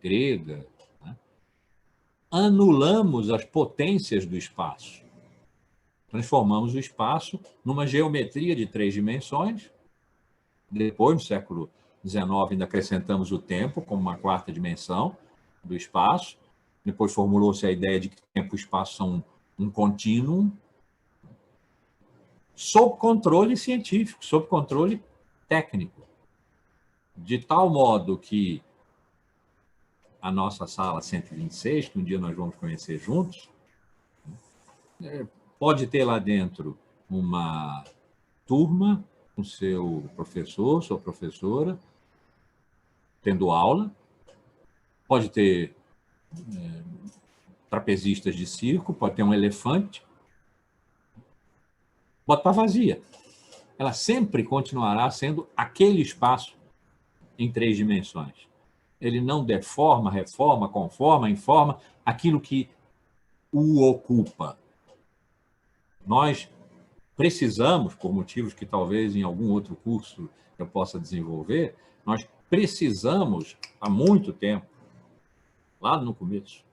grega, né, anulamos as potências do espaço. Transformamos o espaço numa geometria de 3 dimensões. Depois, no século XIX, ainda acrescentamos o tempo como uma 4ª dimensão do espaço. Depois formulou-se a ideia de que tempo e espaço são um contínuo, sob controle científico, sob controle técnico. De tal modo que a nossa sala 126, que um dia nós vamos conhecer juntos, pode ter lá dentro uma turma com seu professor, sua professora, tendo aula, pode ter trapezistas de circo, pode ter um elefante, pode estar vazia. Ela sempre continuará sendo aquele espaço em 3 dimensões. Ele não deforma, reforma, conforma, informa aquilo que o ocupa. Nós precisamos, por motivos que talvez em algum outro curso eu possa desenvolver, nós precisamos, há muito tempo, lá no começo,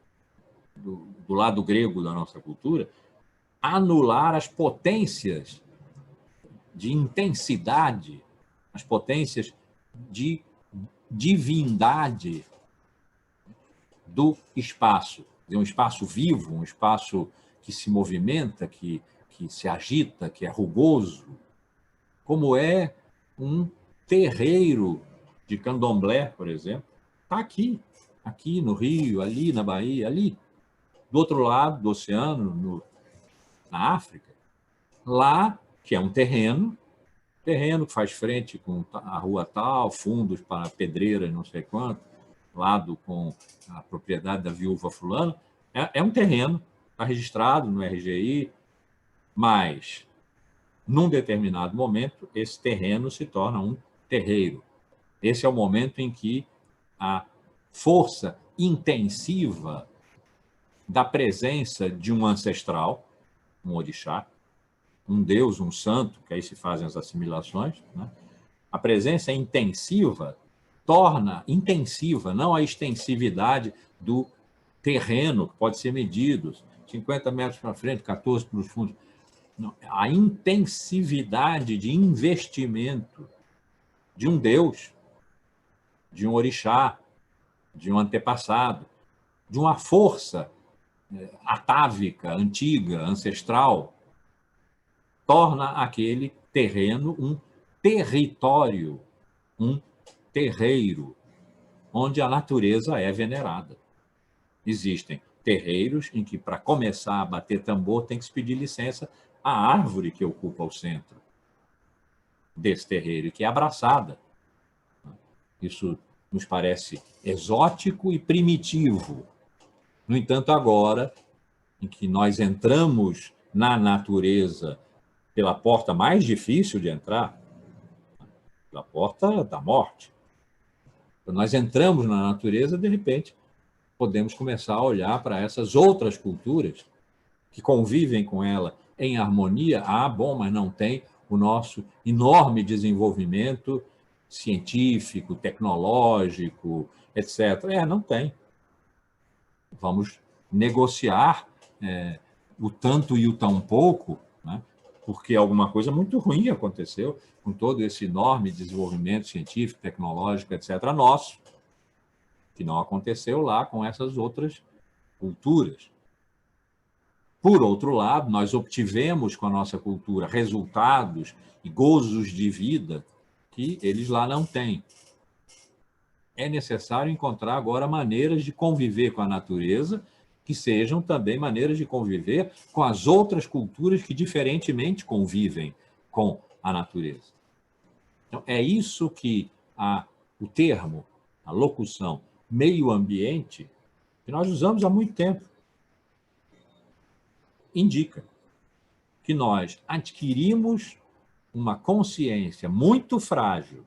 do lado grego da nossa cultura, anular as potências de intensidade, as potências de divindade do espaço. Um espaço vivo, um espaço que se movimenta, que se agita, que é rugoso, como é um terreiro de candomblé, por exemplo, está aqui no Rio, ali na Bahia, ali, do outro lado do oceano, na África, lá, que é um terreno que faz frente com a rua tal, fundos para pedreiras, não sei quanto, lado com a propriedade da viúva fulana, é um terreno, está registrado no RGI, mas, num determinado momento, esse terreno se torna um terreiro. Esse é o momento em que a força intensiva da presença de um ancestral, um orixá, um deus, um santo, que aí se fazem as assimilações, né? A presença intensiva torna intensiva, não a extensividade do terreno, que pode ser medido, 50 metros para frente, 14 para os fundos. Não, a intensividade de investimento de um deus, de um orixá, de um antepassado, de uma força atávica, antiga, ancestral, torna aquele terreno um território, um terreiro, onde a natureza é venerada. Existem terreiros em que, para começar a bater tambor, tem que se pedir licença à árvore que ocupa o centro desse terreiro, que é abraçada. Isso nos parece exótico e primitivo. No entanto, agora, em que nós entramos na natureza pela porta mais difícil de entrar, pela porta da morte. Quando nós entramos na natureza, de repente, podemos começar a olhar para essas outras culturas que convivem com ela em harmonia. Ah, bom, mas não tem o nosso enorme desenvolvimento científico, tecnológico, etc. Não tem. Vamos negociar o tanto e o tão pouco, né? Porque alguma coisa muito ruim aconteceu com todo esse enorme desenvolvimento científico, tecnológico, etc., nosso, que não aconteceu lá com essas outras culturas. Por outro lado, nós obtivemos com a nossa cultura resultados e gozos de vida que eles lá não têm. É necessário encontrar agora maneiras de conviver com a natureza que sejam também maneiras de conviver com as outras culturas que diferentemente convivem com a natureza. Então, é isso que o termo, a locução meio ambiente, que nós usamos há muito tempo, indica que nós adquirimos uma consciência muito frágil,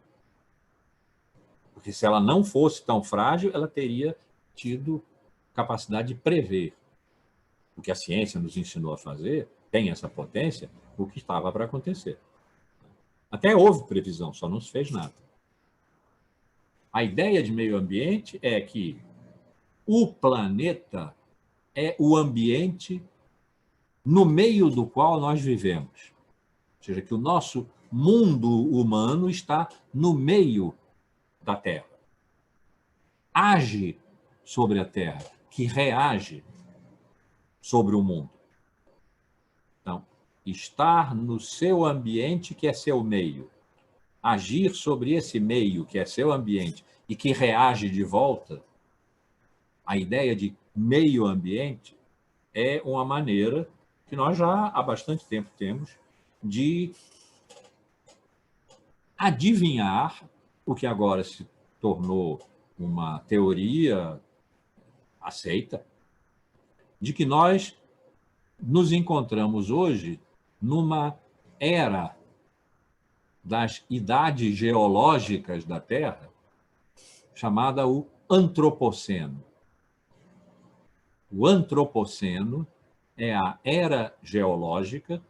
porque se ela não fosse tão frágil, ela teria tido capacidade de prever. O que a ciência nos ensinou a fazer tem essa potência, o que estava para acontecer. Até houve previsão, só não se fez nada. A ideia de meio ambiente é que o planeta é o ambiente no meio do qual nós vivemos. Ou seja, que o nosso mundo humano está no meio da Terra. Age sobre a Terra, que reage sobre o mundo. Então, estar no seu ambiente, que é seu meio, agir sobre esse meio, que é seu ambiente, e que reage de volta, a ideia de meio ambiente é uma maneira que nós já há bastante tempo temos de adivinhar o que agora se tornou uma teoria aceita, de que nós nos encontramos hoje numa era das idades geológicas da Terra, chamada o Antropoceno. O Antropoceno é a era geológica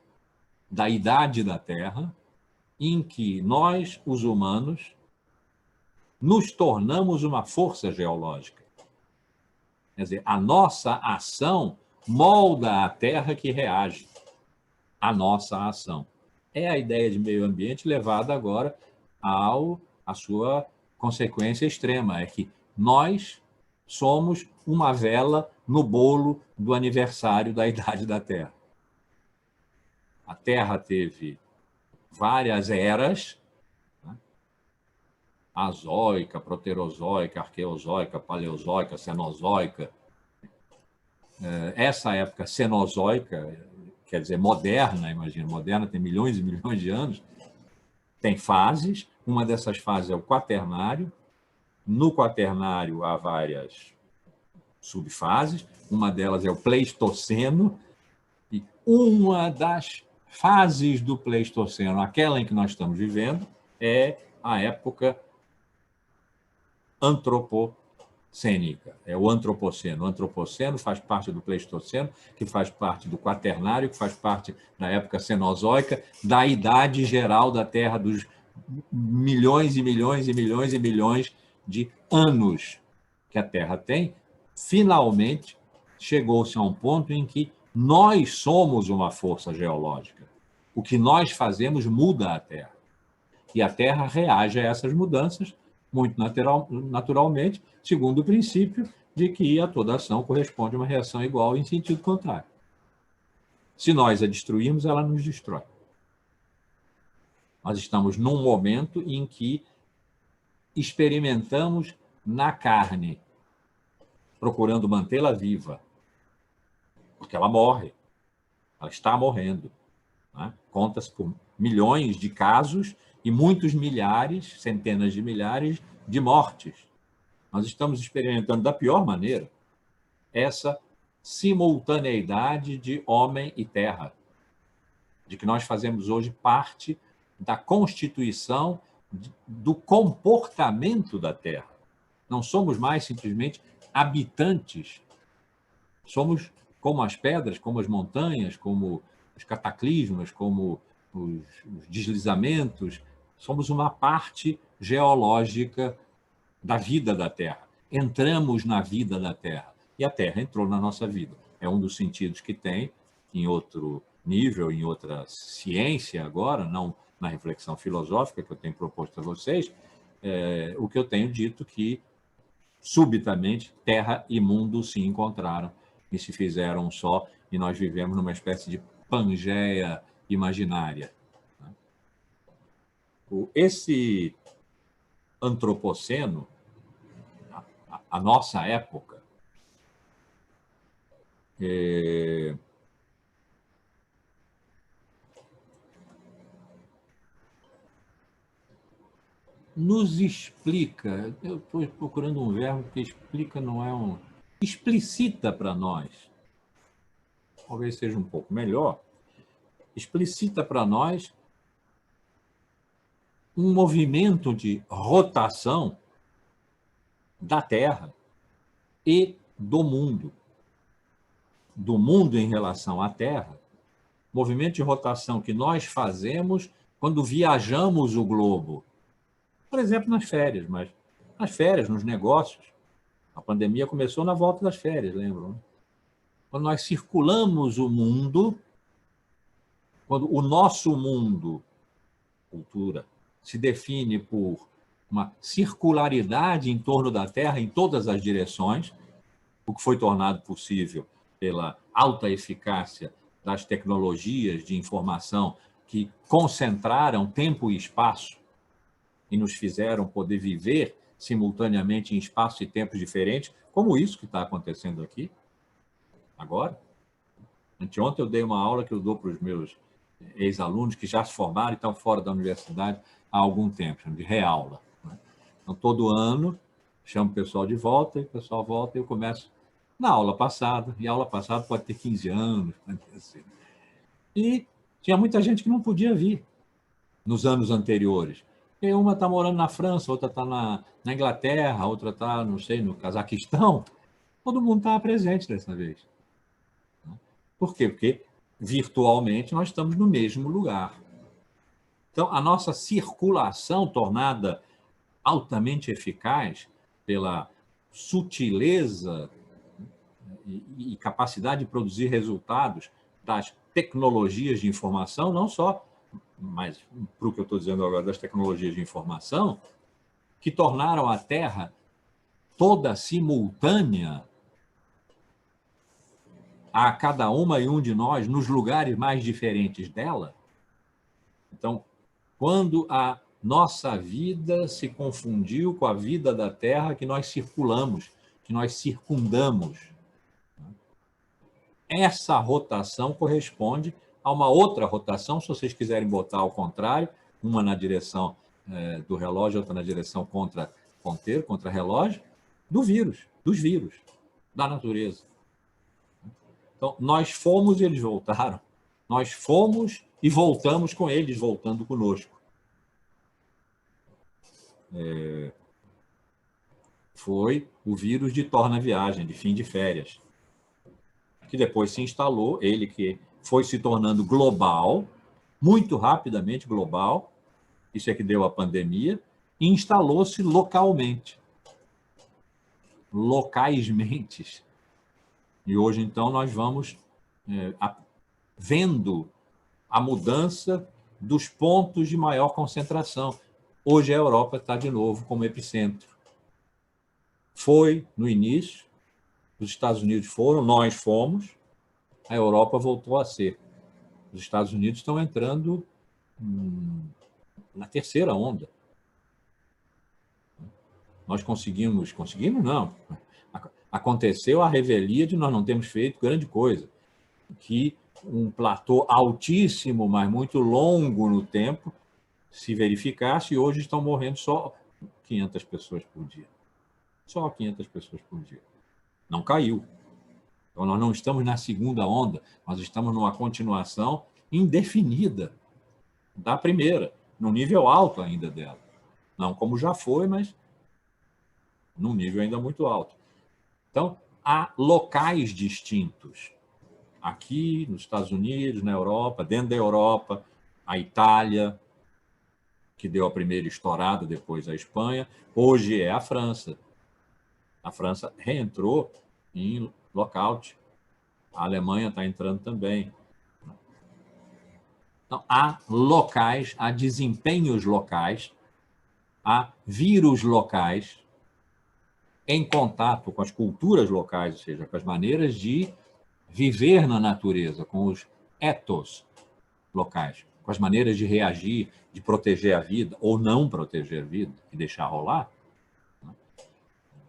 da idade da Terra, em que nós, os humanos, nos tornamos uma força geológica. Quer dizer, a nossa ação molda a Terra que reage à nossa ação. É a ideia de meio ambiente levada agora à sua consequência extrema, é que nós somos uma vela no bolo do aniversário da idade da Terra. A Terra teve várias eras, né? Azoica, proterozoica, arqueozoica, paleozoica, cenozoica. Essa época cenozoica, quer dizer, moderna, imagina, moderna tem milhões e milhões de anos, tem fases. Uma dessas fases é o quaternário. No quaternário há várias subfases. Uma delas é o Pleistoceno. E uma das fases do Pleistoceno, aquela em que nós estamos vivendo, é a época antropocênica, é o Antropoceno. O Antropoceno faz parte do Pleistoceno, que faz parte do Quaternário, que faz parte da época Cenozoica, da idade geral da Terra, dos milhões e milhões e milhões e milhões de anos que a Terra tem. Finalmente, chegou-se a um ponto em que nós somos uma força geológica. O que nós fazemos muda a Terra. E a Terra reage a essas mudanças muito naturalmente, segundo o princípio de que a toda ação corresponde a uma reação igual em sentido contrário. Se nós a destruirmos, ela nos destrói. Nós estamos num momento em que experimentamos na carne, procurando mantê-la viva, porque ela morre, ela está morrendo, né? Conta-se por milhões de casos e muitos milhares, centenas de milhares de mortes. Nós estamos experimentando da pior maneira essa simultaneidade de homem e terra, de que nós fazemos hoje parte da constituição do comportamento da Terra. Não somos mais simplesmente habitantes, somos como as pedras, como as montanhas, como os cataclismas, como os deslizamentos, somos uma parte geológica da vida da Terra. Entramos na vida da Terra e a Terra entrou na nossa vida. É um dos sentidos que tem, em outro nível, em outra ciência agora, não na reflexão filosófica que eu tenho proposto a vocês, o que eu tenho dito que, subitamente, Terra e mundo se encontraram e se fizeram um só, e nós vivemos numa espécie de Pangeia imaginária. Esse antropoceno, a nossa época, nos explica, eu estou procurando um verbo que explica, não é um... explicita para nós, talvez seja um pouco melhor, explicita para nós um movimento de rotação da Terra e do mundo em relação à Terra, movimento de rotação que nós fazemos quando viajamos o globo. Por exemplo, nas férias, mas nas férias, nos negócios. A pandemia começou na volta das férias, lembram? Quando nós circulamos o mundo, quando o nosso mundo, cultura, se define por uma circularidade em torno da Terra em todas as direções, o que foi tornado possível pela alta eficácia das tecnologias de informação que concentraram tempo e espaço e nos fizeram poder viver simultaneamente em espaços e tempos diferentes, como isso que está acontecendo aqui, agora. Anteontem eu dei uma aula que eu dou para os meus ex-alunos que já se formaram e estão fora da universidade há algum tempo, chamo de reaula. Então, todo ano, chamo o pessoal de volta, e o pessoal volta e eu começo na aula passada, e a aula passada pode ter 15 anos. Assim. E tinha muita gente que não podia vir nos anos anteriores. E uma está morando na França, outra está na Inglaterra, outra está, não sei, no Cazaquistão. Todo mundo estava presente dessa vez. Por quê? Porque virtualmente nós estamos no mesmo lugar. Então, a nossa circulação, tornada altamente eficaz pela sutileza e capacidade de produzir resultados das tecnologias de informação, não só, mas para o que eu estou dizendo agora, das tecnologias de informação, que tornaram a Terra toda simultânea a cada uma e um de nós nos lugares mais diferentes dela. Então, quando a nossa vida se confundiu com a vida da Terra que nós circulamos, que nós circundamos, essa rotação corresponde a uma outra rotação, se vocês quiserem botar ao contrário, uma na direção do relógio, outra na direção contra ponteiro, contra relógio, dos vírus, da natureza. Então, nós fomos e eles voltaram. Nós fomos e voltamos com eles, voltando conosco. Foi o vírus de torna-viagem, de fim de férias, que depois se instalou, ele que foi se tornando global, muito rapidamente global, isso é que deu a pandemia, e instalou-se localmente, locaismente. E hoje, então, nós vamos vendo a mudança dos pontos de maior concentração. Hoje a Europa está de novo como epicentro. Foi no início, os Estados Unidos foram, nós fomos, a Europa voltou a ser. Os Estados Unidos estão entrando na terceira onda. Nós conseguimos não. Aconteceu a revelia de nós não termos feito grande coisa, que um platô altíssimo, mas muito longo no tempo, se verificasse, e hoje estão morrendo só 500 pessoas por dia. Só 500 pessoas por dia. Não caiu. Então, nós não estamos na segunda onda, nós estamos numa continuação indefinida da primeira, num nível alto ainda dela. Não como já foi, mas num nível ainda muito alto. Então, há locais distintos. Aqui, nos Estados Unidos, na Europa, dentro da Europa, a Itália, que deu a primeira estourada, depois a Espanha, hoje é a França. A França reentrou em lockout. A Alemanha está entrando também. Então, há locais, há desempenhos locais, há vírus locais em contato com as culturas locais, ou seja, com as maneiras de viver na natureza, com os ethos locais, com as maneiras de reagir, de proteger a vida ou não proteger a vida e deixar rolar,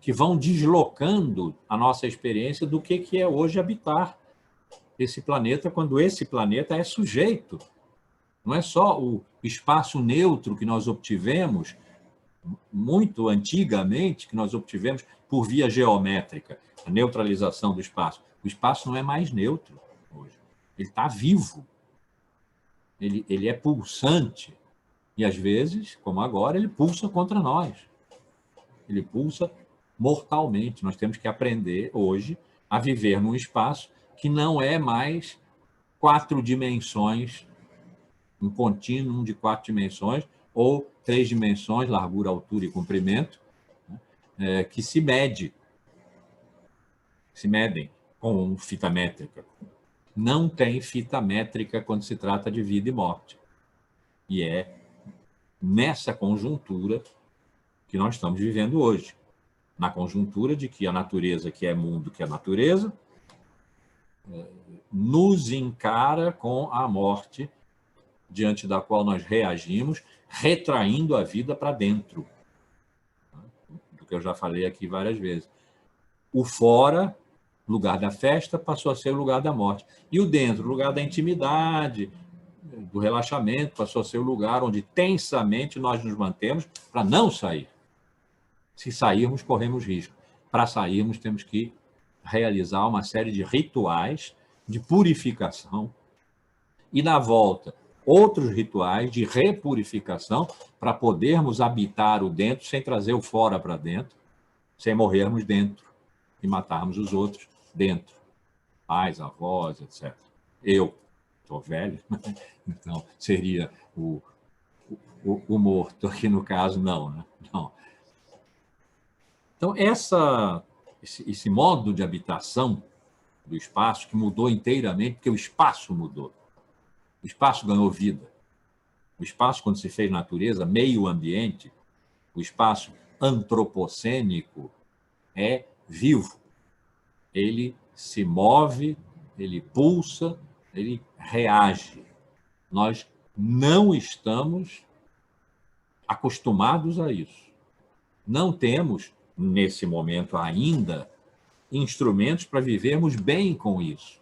que vão deslocando a nossa experiência do que é hoje habitar esse planeta, quando esse planeta é sujeito. Não é só o espaço neutro que nós obtivemos, muito antigamente, que nós obtivemos por via geométrica, a neutralização do espaço. O espaço não é mais neutro hoje. Ele está vivo. Ele é pulsante. E, às vezes, como agora, ele pulsa contra nós. Ele pulsa mortalmente. Nós temos que aprender, hoje, a viver num espaço que não é mais 4 dimensões, um contínuo de 4 dimensões, ou 3 dimensões, largura, altura e comprimento, que se medem com fita métrica. Não tem fita métrica quando se trata de vida e morte. E é nessa conjuntura que nós estamos vivendo hoje. Na conjuntura de que a natureza, que é mundo, que é natureza, nos encara com a morte, diante da qual nós reagimos, retraindo a vida para dentro. Do que eu já falei aqui várias vezes. O fora, lugar da festa, passou a ser o lugar da morte. E o dentro, lugar da intimidade, do relaxamento, passou a ser o lugar onde tensamente nós nos mantemos para não sair. Se sairmos, corremos risco. Para sairmos, temos que realizar uma série de rituais de purificação e, na volta, outros rituais de repurificação para podermos habitar o dentro sem trazer o fora para dentro, sem morrermos dentro e matarmos os outros dentro. Pais, avós, etc. Eu estou velho, então seria o morto. Aqui no caso, não, né? Não. Então, esse modo de habitação do espaço, que mudou inteiramente, porque o espaço mudou. O espaço ganhou vida. O espaço, quando se fez natureza, meio ambiente, o espaço antropocênico é vivo. Ele se move, ele pulsa, ele reage. Nós não estamos acostumados a isso. Não temos, nesse momento ainda, instrumentos para vivermos bem com isso.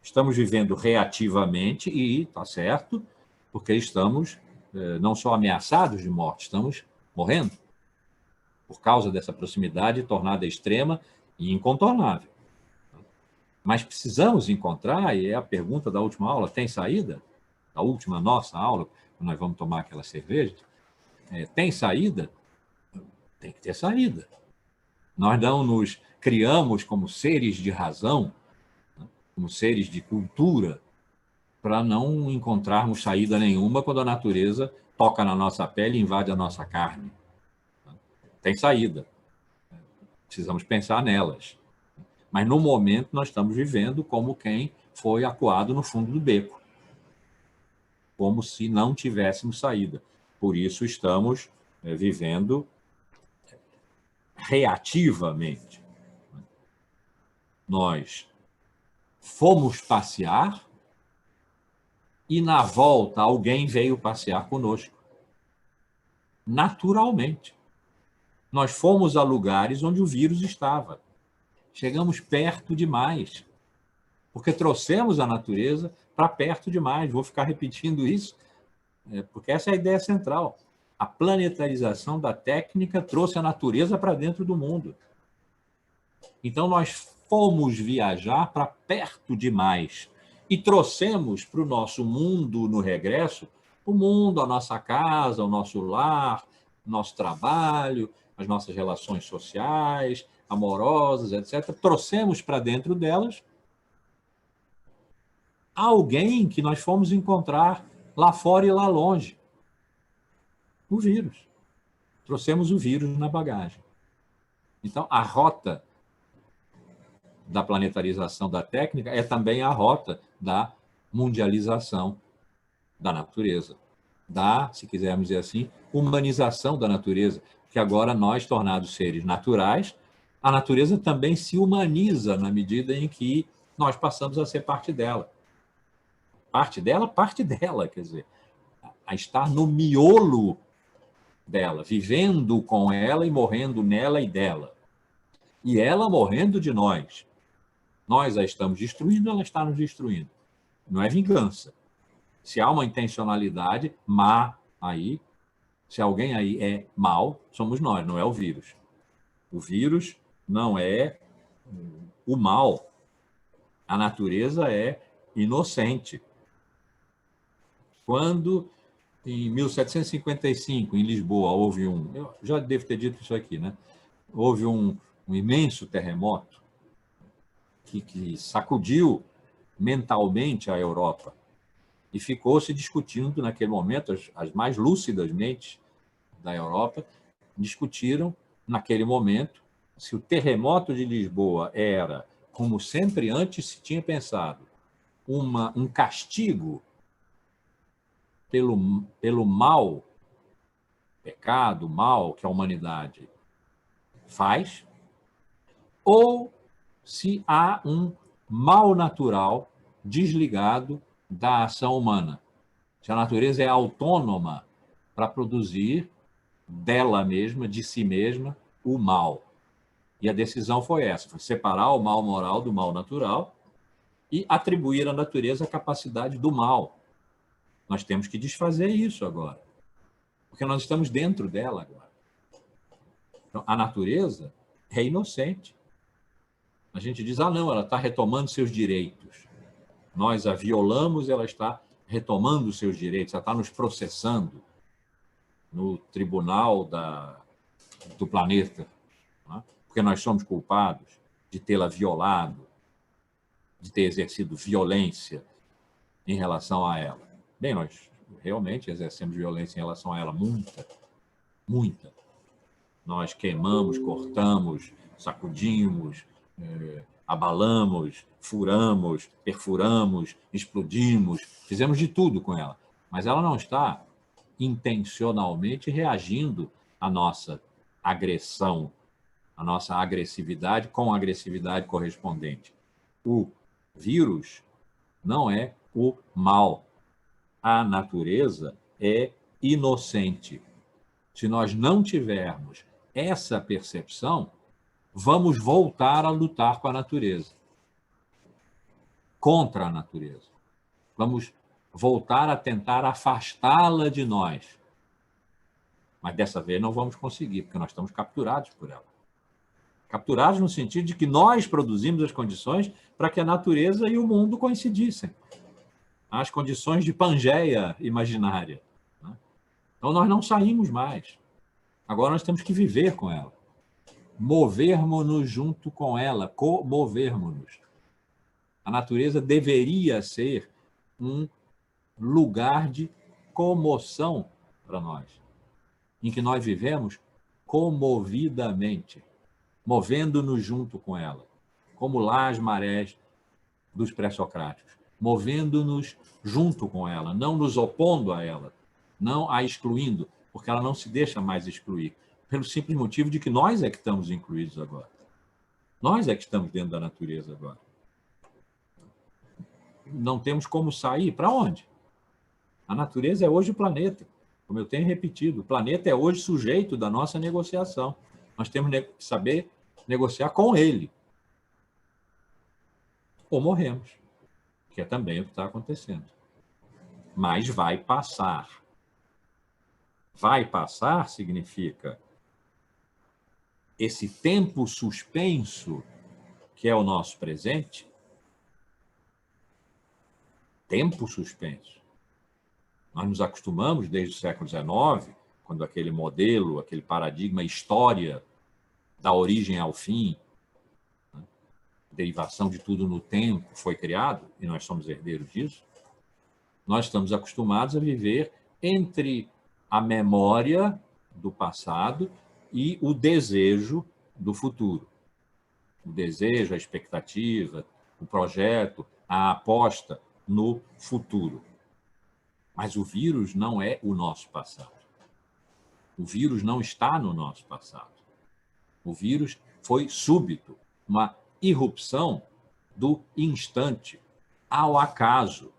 Estamos vivendo reativamente e está certo, porque estamos não só ameaçados de morte, estamos morrendo por causa dessa proximidade tornada extrema e incontornável. Mas precisamos encontrar, e é a pergunta da última aula, tem saída? Da última nossa aula, quando nós vamos tomar aquela cerveja, tem saída? Tem que ter saída. Nós não nos criamos como seres de razão, como seres de cultura, para não encontrarmos saída nenhuma quando a natureza toca na nossa pele e invade a nossa carne. Tem saída. Precisamos pensar nelas. Mas, no momento, nós estamos vivendo como quem foi acuado no fundo do beco. Como se não tivéssemos saída. Por isso, estamos vivendo reativamente. Nós fomos passear e, na volta, alguém veio passear conosco. Naturalmente. Nós fomos a lugares onde o vírus estava. Chegamos perto demais, porque trouxemos a natureza para perto demais. Vou ficar repetindo isso, porque essa é a ideia central. A planetarização da técnica trouxe a natureza para dentro do mundo. Então, nós fomos viajar para perto demais e trouxemos para o nosso mundo, no regresso, o mundo, a nossa casa, o nosso lar, o nosso trabalho, as nossas relações sociais, amorosas, etc. Trouxemos para dentro delas alguém que nós fomos encontrar lá fora e lá longe. O vírus. Trouxemos o vírus na bagagem. Então, a rota da planetarização da técnica é também a rota da mundialização da natureza, da, se quisermos dizer assim, humanização da natureza, que agora nós, tornados seres naturais, a natureza também se humaniza na medida em que nós passamos a ser parte dela. Parte dela, quer dizer, a estar no miolo dela, vivendo com ela e morrendo nela e dela. E ela morrendo de nós. Nós a estamos destruindo, ela está nos destruindo. Não é vingança. Se há uma intencionalidade má aí, se alguém aí é mal, somos nós, não é o vírus. O vírus não é o mal. A natureza é inocente. Quando, em 1755, em Lisboa, houve eu já devo ter dito isso aqui, né? Houve um imenso terremoto que sacudiu mentalmente a Europa e ficou se discutindo naquele momento, as mais lúcidas mentes da Europa discutiram naquele momento se o terremoto de Lisboa era, como sempre antes se tinha pensado, um castigo pelo mal, pecado, mal que a humanidade faz, ou se há um mal natural desligado da ação humana. Se a natureza é autônoma para produzir dela mesma, de si mesma, o mal. E a decisão foi essa, foi separar o mal moral do mal natural e atribuir à natureza a capacidade do mal. Nós temos que desfazer isso agora, porque nós estamos dentro dela agora. Então, a natureza é inocente. A gente diz, não, ela está retomando seus direitos. Nós a violamos, ela está retomando seus direitos, ela está nos processando no tribunal do planeta, né? Porque nós somos culpados de tê-la violado, de ter exercido violência em relação a ela. Bem, nós realmente exercemos violência em relação a ela, muita, muita. Nós queimamos, cortamos, sacudimos, abalamos, furamos, perfuramos, explodimos, fizemos de tudo com ela. Mas ela não está intencionalmente reagindo à nossa agressão, à nossa agressividade com a agressividade correspondente. O vírus não é o mal. A natureza é inocente. Se nós não tivermos essa percepção, vamos voltar a lutar com a natureza, contra a natureza. Vamos voltar a tentar afastá-la de nós. Mas dessa vez não vamos conseguir, porque nós estamos capturados por ela. Capturados no sentido de que nós produzimos as condições para que a natureza e o mundo coincidissem. As condições de Pangeia imaginária. Então nós não saímos mais. Agora nós temos que viver com ela. Movermos-nos junto com ela, comovermos-nos. A natureza deveria ser um lugar de comoção para nós, em que nós vivemos comovidamente, movendo-nos junto com ela, como lá as marés dos pré-socráticos, movendo-nos junto com ela, não nos opondo a ela, não a excluindo, porque ela não se deixa mais excluir, pelo simples motivo de que nós é que estamos incluídos agora. Nós é que estamos dentro da natureza agora. Não temos como sair. Para onde? A natureza é hoje o planeta. Como eu tenho repetido, o planeta é hoje sujeito da nossa negociação. Nós temos que saber negociar com ele. Ou morremos, que é também o que está acontecendo. Mas vai passar. Vai passar significa esse tempo suspenso que é o nosso presente. Tempo suspenso. Nós nos acostumamos desde o século XIX, quando aquele modelo, aquele paradigma história da origem ao fim, né, derivação de tudo no tempo, foi criado, e nós somos herdeiros disso. Nós estamos acostumados a viver entre a memória do passado e o desejo do futuro. O desejo, a expectativa, o projeto, a aposta no futuro. Mas o vírus não é o nosso passado. O vírus não está no nosso passado. O vírus foi súbito, uma irrupção do instante, ao acaso,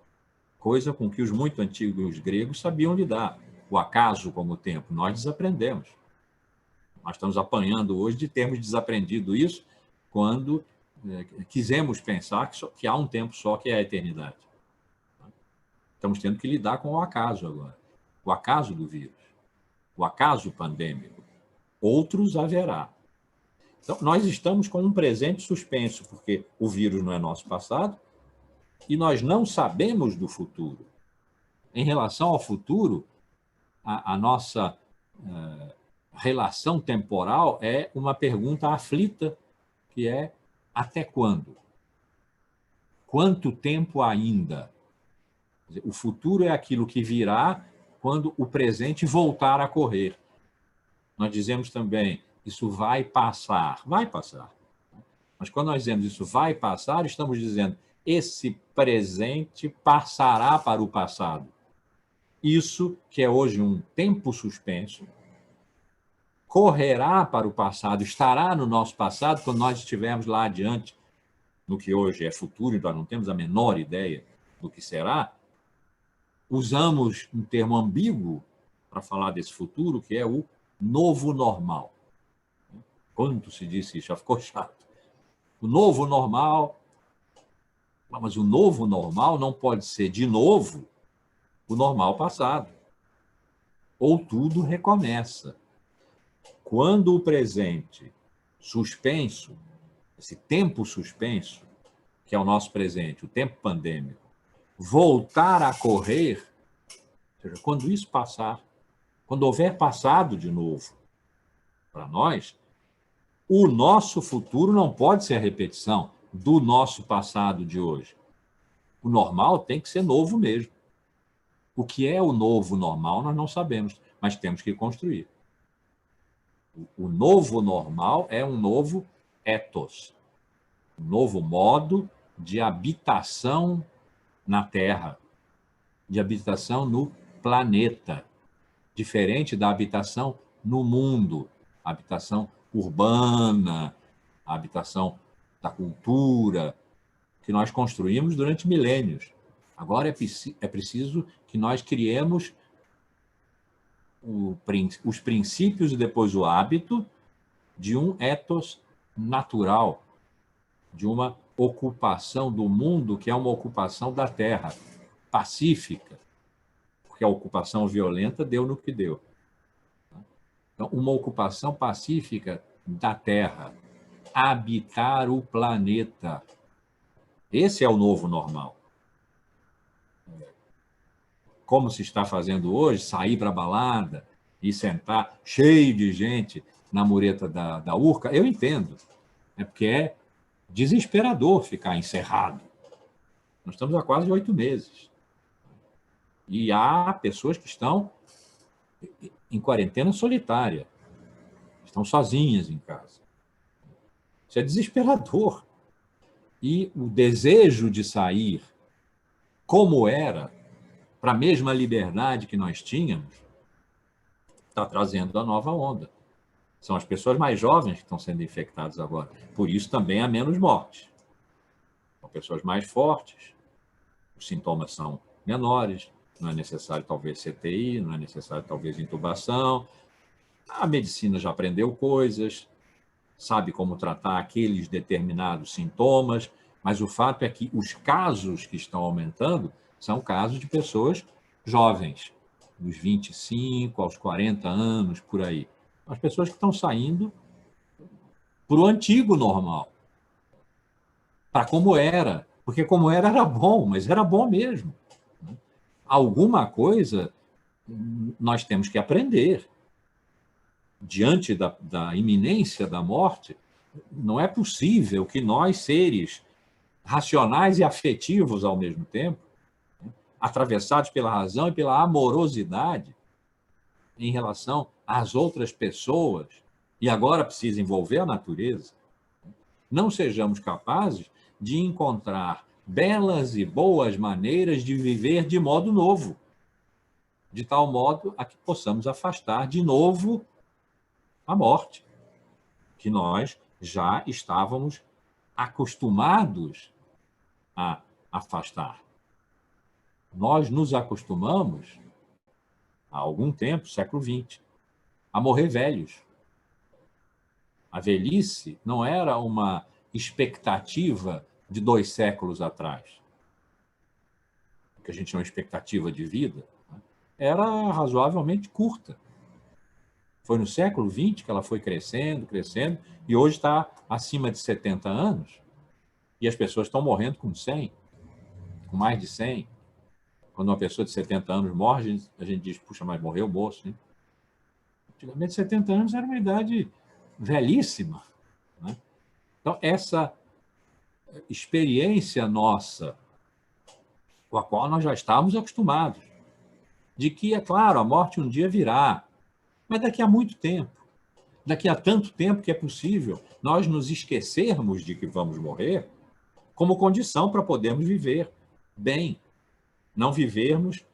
coisa com que os muito antigos gregos sabiam lidar. O acaso como tempo, nós desaprendemos. Nós estamos apanhando hoje de termos desaprendido isso quando quisemos pensar que há um tempo só, que é a eternidade. Estamos tendo que lidar com o acaso agora. O acaso do vírus. O acaso pandêmico. Outros haverá. Então, nós estamos com um presente suspenso, porque o vírus não é nosso passado e nós não sabemos do futuro. Em relação ao futuro, a nossa relação temporal é uma pergunta aflita, que é: até quando? Quanto tempo ainda? O futuro é aquilo que virá quando o presente voltar a correr. Nós dizemos também, isso vai passar. Vai passar. Mas quando nós dizemos isso vai passar, estamos dizendo, esse presente passará para o passado. Isso, que é hoje um tempo suspenso, correrá para o passado, estará no nosso passado quando nós estivermos lá adiante, no que hoje é futuro, então nós não temos a menor ideia do que será. Usamos um termo ambíguo para falar desse futuro, que é o novo normal. Quanto se disse isso? Já ficou chato. O novo normal, mas o novo normal não pode ser de novo o normal passado. Ou tudo recomeça. Quando o presente suspenso, esse tempo suspenso, que é o nosso presente, o tempo pandêmico, voltar a correr, ou seja, quando isso passar, quando houver passado de novo para nós, o nosso futuro não pode ser a repetição do nosso passado de hoje. O normal tem que ser novo mesmo. O que é o novo normal nós não sabemos, mas temos que construir. O novo normal é um novo ethos, um novo modo de habitação na Terra, de habitação no planeta, diferente da habitação no mundo, a habitação urbana, a habitação da cultura, que nós construímos durante milênios. Agora é preciso que nós criemos os princípios e depois o hábito de um ethos natural, de uma ocupação do mundo que é uma ocupação da terra, pacífica, porque a ocupação violenta deu no que deu. Então, uma ocupação pacífica da terra, habitar o planeta. Esse é o novo normal. Como se está fazendo hoje, sair para a balada e sentar cheio de gente na mureta da Urca, eu entendo. Porque é desesperador ficar encerrado. Nós estamos há quase 8 meses. E há pessoas que estão em quarentena solitária, estão sozinhas em casa. Isso é desesperador. E o desejo de sair, como era, para a mesma liberdade que nós tínhamos, está trazendo a nova onda. São as pessoas mais jovens que estão sendo infectadas agora. Por isso também há menos mortes. São pessoas mais fortes, os sintomas são menores, não é necessário talvez CTI, não é necessário talvez intubação. A medicina já aprendeu coisas, sabe como tratar aqueles determinados sintomas, mas o fato é que os casos que estão aumentando são casos de pessoas jovens, dos 25 aos 40 anos, por aí. As pessoas que estão saindo para o antigo normal, para como era, porque como era bom, mas era bom mesmo. Alguma coisa nós temos que aprender. Diante da iminência da morte, não é possível que nós, seres racionais e afetivos ao mesmo tempo, atravessados pela razão e pela amorosidade, em relação às outras pessoas, e agora precisa envolver a natureza, não sejamos capazes de encontrar belas e boas maneiras de viver de modo novo, de tal modo a que possamos afastar de novo a morte, que nós já estávamos acostumados a afastar. Nós nos acostumamos, há algum tempo, século XX, a morrer velhos. A velhice não era uma expectativa de 2 séculos atrás, que a gente chama de expectativa de vida, era razoavelmente curta. Foi no século XX que ela foi crescendo, crescendo, e hoje está acima de 70 anos, e as pessoas estão morrendo com 100, com mais de 100. Quando uma pessoa de 70 anos morre, a gente diz, puxa, mas morreu o moço, né? Antigamente, 70 anos era uma idade velhíssima, né? Então, essa experiência nossa, com a qual nós já estávamos acostumados, de que, é claro, a morte um dia virá, mas daqui a muito tempo, daqui a tanto tempo que é possível nós nos esquecermos de que vamos morrer como condição para podermos viver bem, não vivermos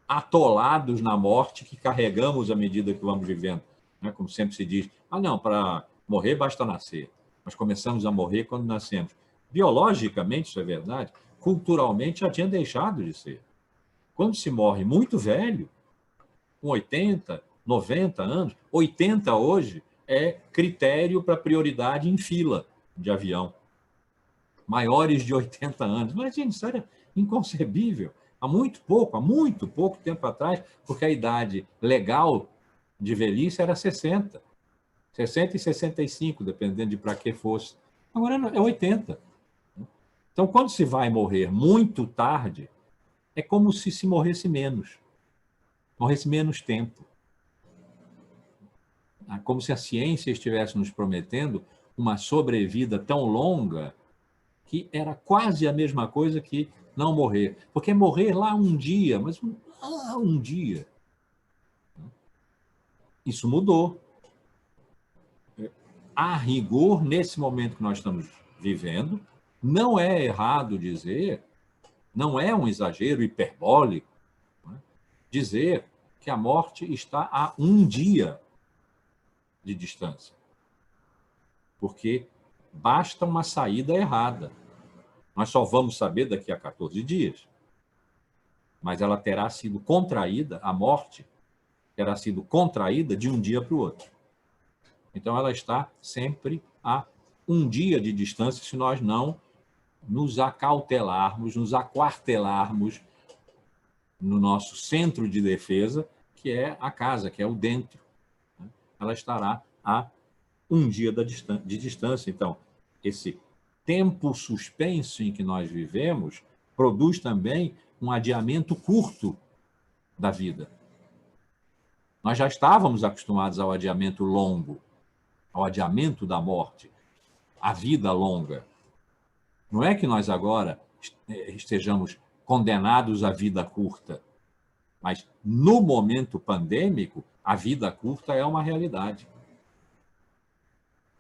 atolados na morte que carregamos à medida que vamos vivendo. Como sempre se diz, não, para morrer basta nascer, mas começamos a morrer quando nascemos. Biologicamente, isso é verdade, culturalmente já tinha deixado de ser. Quando se morre muito velho, com 80, 90 anos, 80 hoje é critério para prioridade em fila de avião. Maiores de 80 anos. Imagina, isso era inconcebível. Há muito pouco tempo atrás, porque a idade legal de velhice era 60. 60 e 65, dependendo de para que fosse. Agora é 80. Então, quando se vai morrer muito tarde, é como se morresse menos tempo. Como se a ciência estivesse nos prometendo uma sobrevida tão longa que era quase a mesma coisa que não morrer. Porque morrer lá um dia, mas um dia. Isso mudou. A rigor, nesse momento que nós estamos vivendo, não é errado dizer, não é um exagero hiperbólico, dizer que a morte está a um dia de distância. Porque basta uma saída errada. Nós só vamos saber daqui a 14 dias. Mas ela terá sido contraída, a morte terá sido contraída de um dia para o outro. Então, ela está sempre a um dia de distância se nós não nos acautelarmos, nos aquartelarmos no nosso centro de defesa, que é a casa, que é o dentro. Ela estará a um dia de distância. Então, esse tempo suspenso em que nós vivemos produz também um adiamento curto da vida. Nós já estávamos acostumados ao adiamento longo, ao adiamento da morte, à vida longa. Não é que nós agora estejamos condenados à vida curta, mas no momento pandêmico, a vida curta é uma realidade.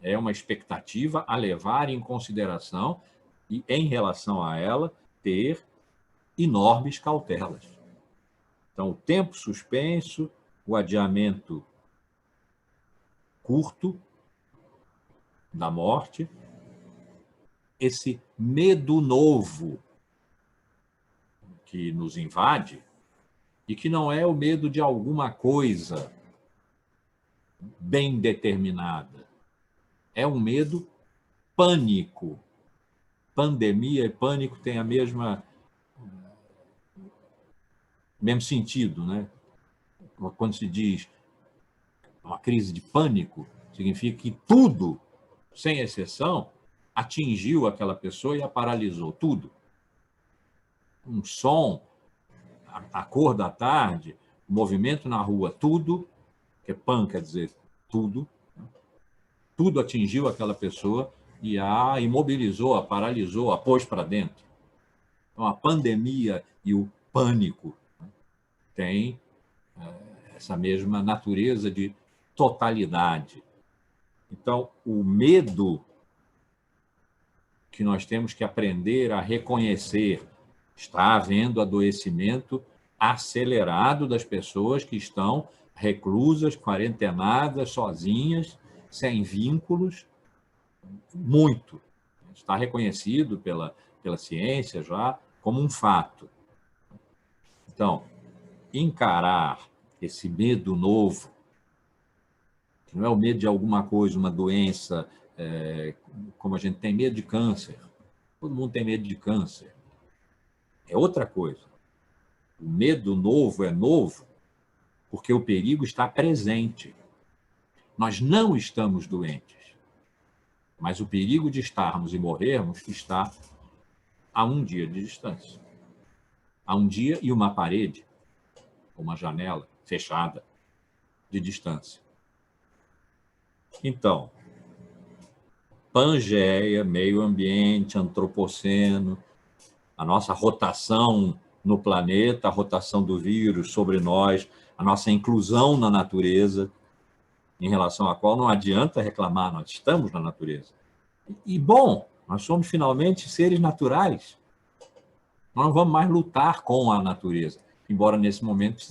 É uma expectativa a levar em consideração e, em relação a ela, ter enormes cautelas. Então, o tempo suspenso, o adiamento curto da morte, esse medo novo que nos invade e que não é o medo de alguma coisa bem determinada. É um medo pânico. Pandemia e pânico têm a mesmo sentido, né? Quando se diz uma crise de pânico, significa que tudo, sem exceção, atingiu aquela pessoa e a paralisou, tudo. Um som, a cor da tarde, o movimento na rua, tudo, que pan quer dizer tudo, tudo atingiu aquela pessoa e a imobilizou, a paralisou, a pôs para dentro. Então, a pandemia e o pânico têm essa mesma natureza de totalidade. Então, o medo que nós temos que aprender a reconhecer, está havendo adoecimento acelerado das pessoas que estão reclusas, quarentenadas, sozinhas, sem vínculos, muito. Está reconhecido pela ciência já como um fato. Então, encarar esse medo novo, que não é o medo de alguma coisa, uma doença, como a gente tem medo de câncer. Todo mundo tem medo de câncer. É outra coisa. O medo novo é novo porque o perigo está presente. Nós não estamos doentes, mas o perigo de estarmos e morrermos está a um dia de distância. A um dia e uma parede, uma janela fechada de distância. Então, Pangeia, meio ambiente, antropoceno, a nossa rotação no planeta, a rotação do vírus sobre nós, a nossa inclusão na natureza, em relação à qual não adianta reclamar, nós estamos na natureza. E, bom, nós somos finalmente seres naturais. Nós não vamos mais lutar com a natureza, embora nesse momento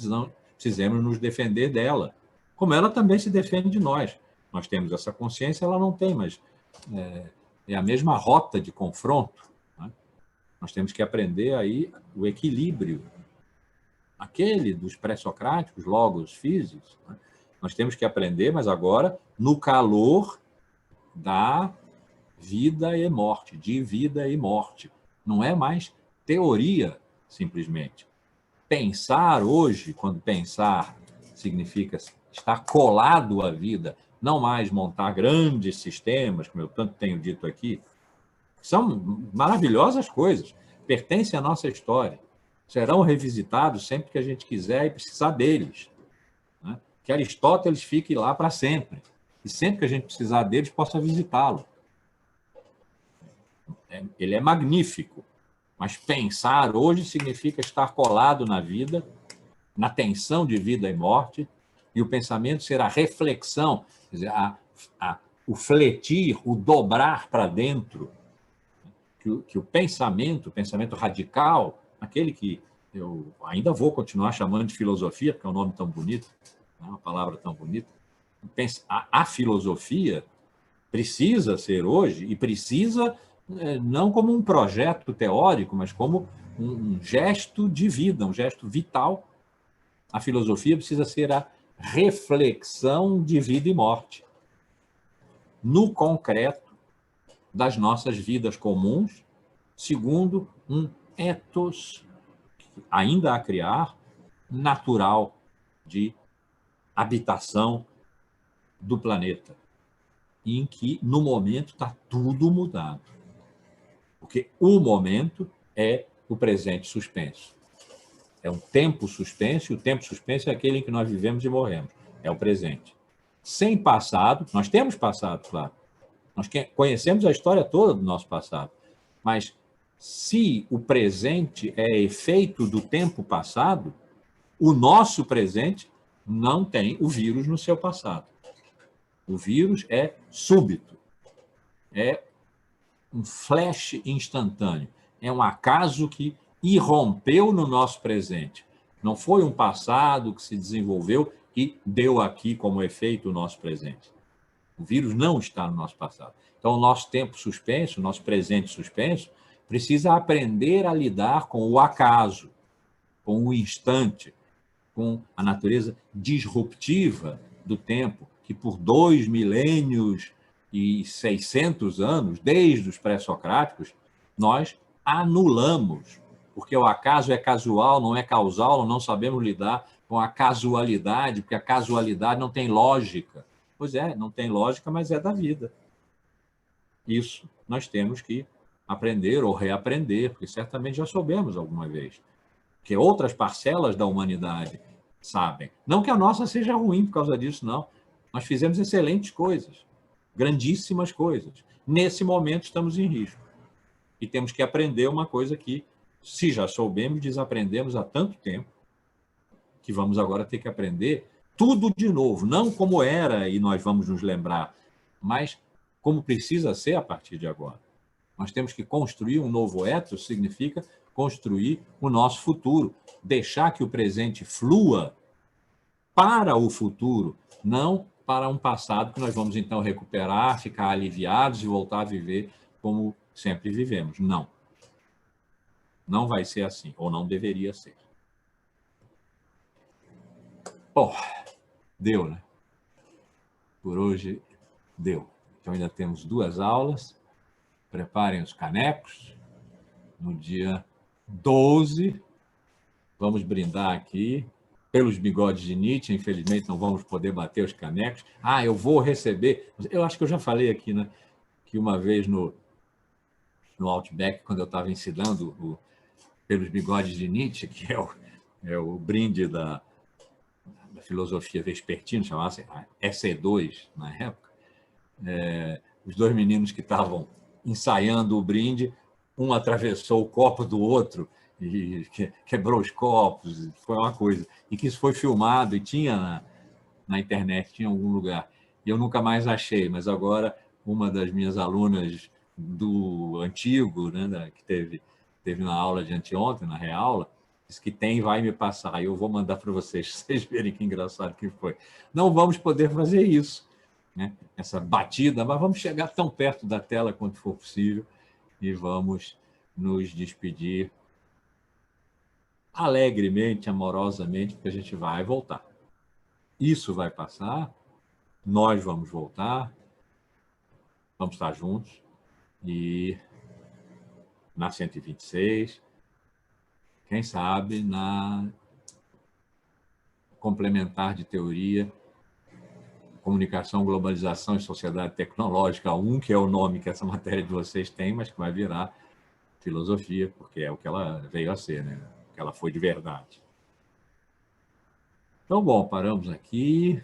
precisemos nos defender dela, como ela também se defende de nós. Nós temos essa consciência, ela não tem, mas é a mesma rota de confronto. Né? Nós temos que aprender aí o equilíbrio, aquele dos pré-socráticos, logos, physis. Né? Nós temos que aprender, mas agora no calor da vida e morte, de vida e morte. Não é mais teoria, simplesmente. Pensar hoje, quando pensar significa estar colado à vida, não mais montar grandes sistemas, como eu tanto tenho dito aqui, são maravilhosas coisas, pertencem à nossa história, serão revisitados sempre que a gente quiser e precisar deles. Né? Que Aristóteles fique lá para sempre, e sempre que a gente precisar deles, possa visitá-lo. Ele é magnífico, mas pensar hoje significa estar colado na vida, na tensão de vida e morte, e o pensamento ser a reflexão, quer dizer, o fletir, o dobrar para dentro, que o pensamento radical, aquele que eu ainda vou continuar chamando de filosofia, porque é um nome tão bonito, é uma palavra tão bonita, a filosofia precisa ser hoje, e precisa não como um projeto teórico, mas como um gesto de vida, um gesto vital. A filosofia precisa ser a reflexão de vida e morte, no concreto das nossas vidas comuns, segundo um ethos, ainda a criar, natural de habitação do planeta, em que, no momento, está tudo mudado. Porque o momento é o presente suspenso. É um tempo suspenso, e o tempo suspenso é aquele em que nós vivemos e morremos. É o presente. Sem passado, nós temos passado, claro. Nós conhecemos a história toda do nosso passado. Mas se o presente é efeito do tempo passado, o nosso presente não tem o vírus no seu passado. O vírus é súbito. É um flash instantâneo. É um acaso que irrompeu no nosso presente. Não foi um passado que se desenvolveu e deu aqui como efeito o nosso presente. O vírus não está no nosso passado. Então, o nosso tempo suspenso, o nosso presente suspenso, precisa aprender a lidar com o acaso, com o instante, com a natureza disruptiva do tempo, que por 2 milênios e 600 anos, desde os pré-socráticos, nós anulamos, porque o acaso é casual, não é causal, não sabemos lidar com a casualidade, porque a casualidade não tem lógica. Pois é, não tem lógica, mas é da vida. Isso nós temos que aprender ou reaprender, porque certamente já soubemos alguma vez, que outras parcelas da humanidade sabem. Não que a nossa seja ruim por causa disso, não. Nós fizemos excelentes coisas, grandíssimas coisas. Nesse momento estamos em risco. E temos que aprender uma coisa que, se já soubemos, desaprendemos há tanto tempo, que vamos agora ter que aprender tudo de novo, não como era e nós vamos nos lembrar, mas como precisa ser a partir de agora. Nós temos que construir um novo ethos, significa construir o nosso futuro, deixar que o presente flua para o futuro, não para um passado que nós vamos então recuperar, ficar aliviados e voltar a viver como sempre vivemos. Não. Não vai ser assim, ou não deveria ser. Bom, deu, né? Por hoje, deu. Então, ainda temos 2 aulas. Preparem os canecos. No dia 12, vamos brindar aqui pelos bigodes de Nietzsche. Infelizmente, não vamos poder bater os canecos. Ah, eu vou receber... Eu acho que eu já falei aqui, né? Que uma vez no Outback, quando eu estava ensinando pelos bigodes de Nietzsche, que é o brinde da filosofia vespertina, chamava-se SE2 na época, os 2 meninos que estavam ensaiando o brinde, um atravessou o copo do outro e quebrou os copos, foi uma coisa. E que isso foi filmado e tinha na internet, tinha em algum lugar. E eu nunca mais achei, mas agora uma das minhas alunas do antigo, né, que teve na aula de anteontem, na reaula, disse que tem, vai me passar. Eu vou mandar para vocês verem que engraçado que foi. Não vamos poder fazer isso, né? Essa batida, mas vamos chegar tão perto da tela quanto for possível e vamos nos despedir alegremente, amorosamente, porque a gente vai voltar. Isso vai passar, nós vamos voltar, vamos estar juntos e na 126, quem sabe na complementar de teoria, comunicação, globalização e sociedade tecnológica 1, que é o nome que essa matéria de vocês tem, mas que vai virar filosofia, porque é o que ela veio a ser, né? O que ela foi de verdade. Então, bom, paramos aqui.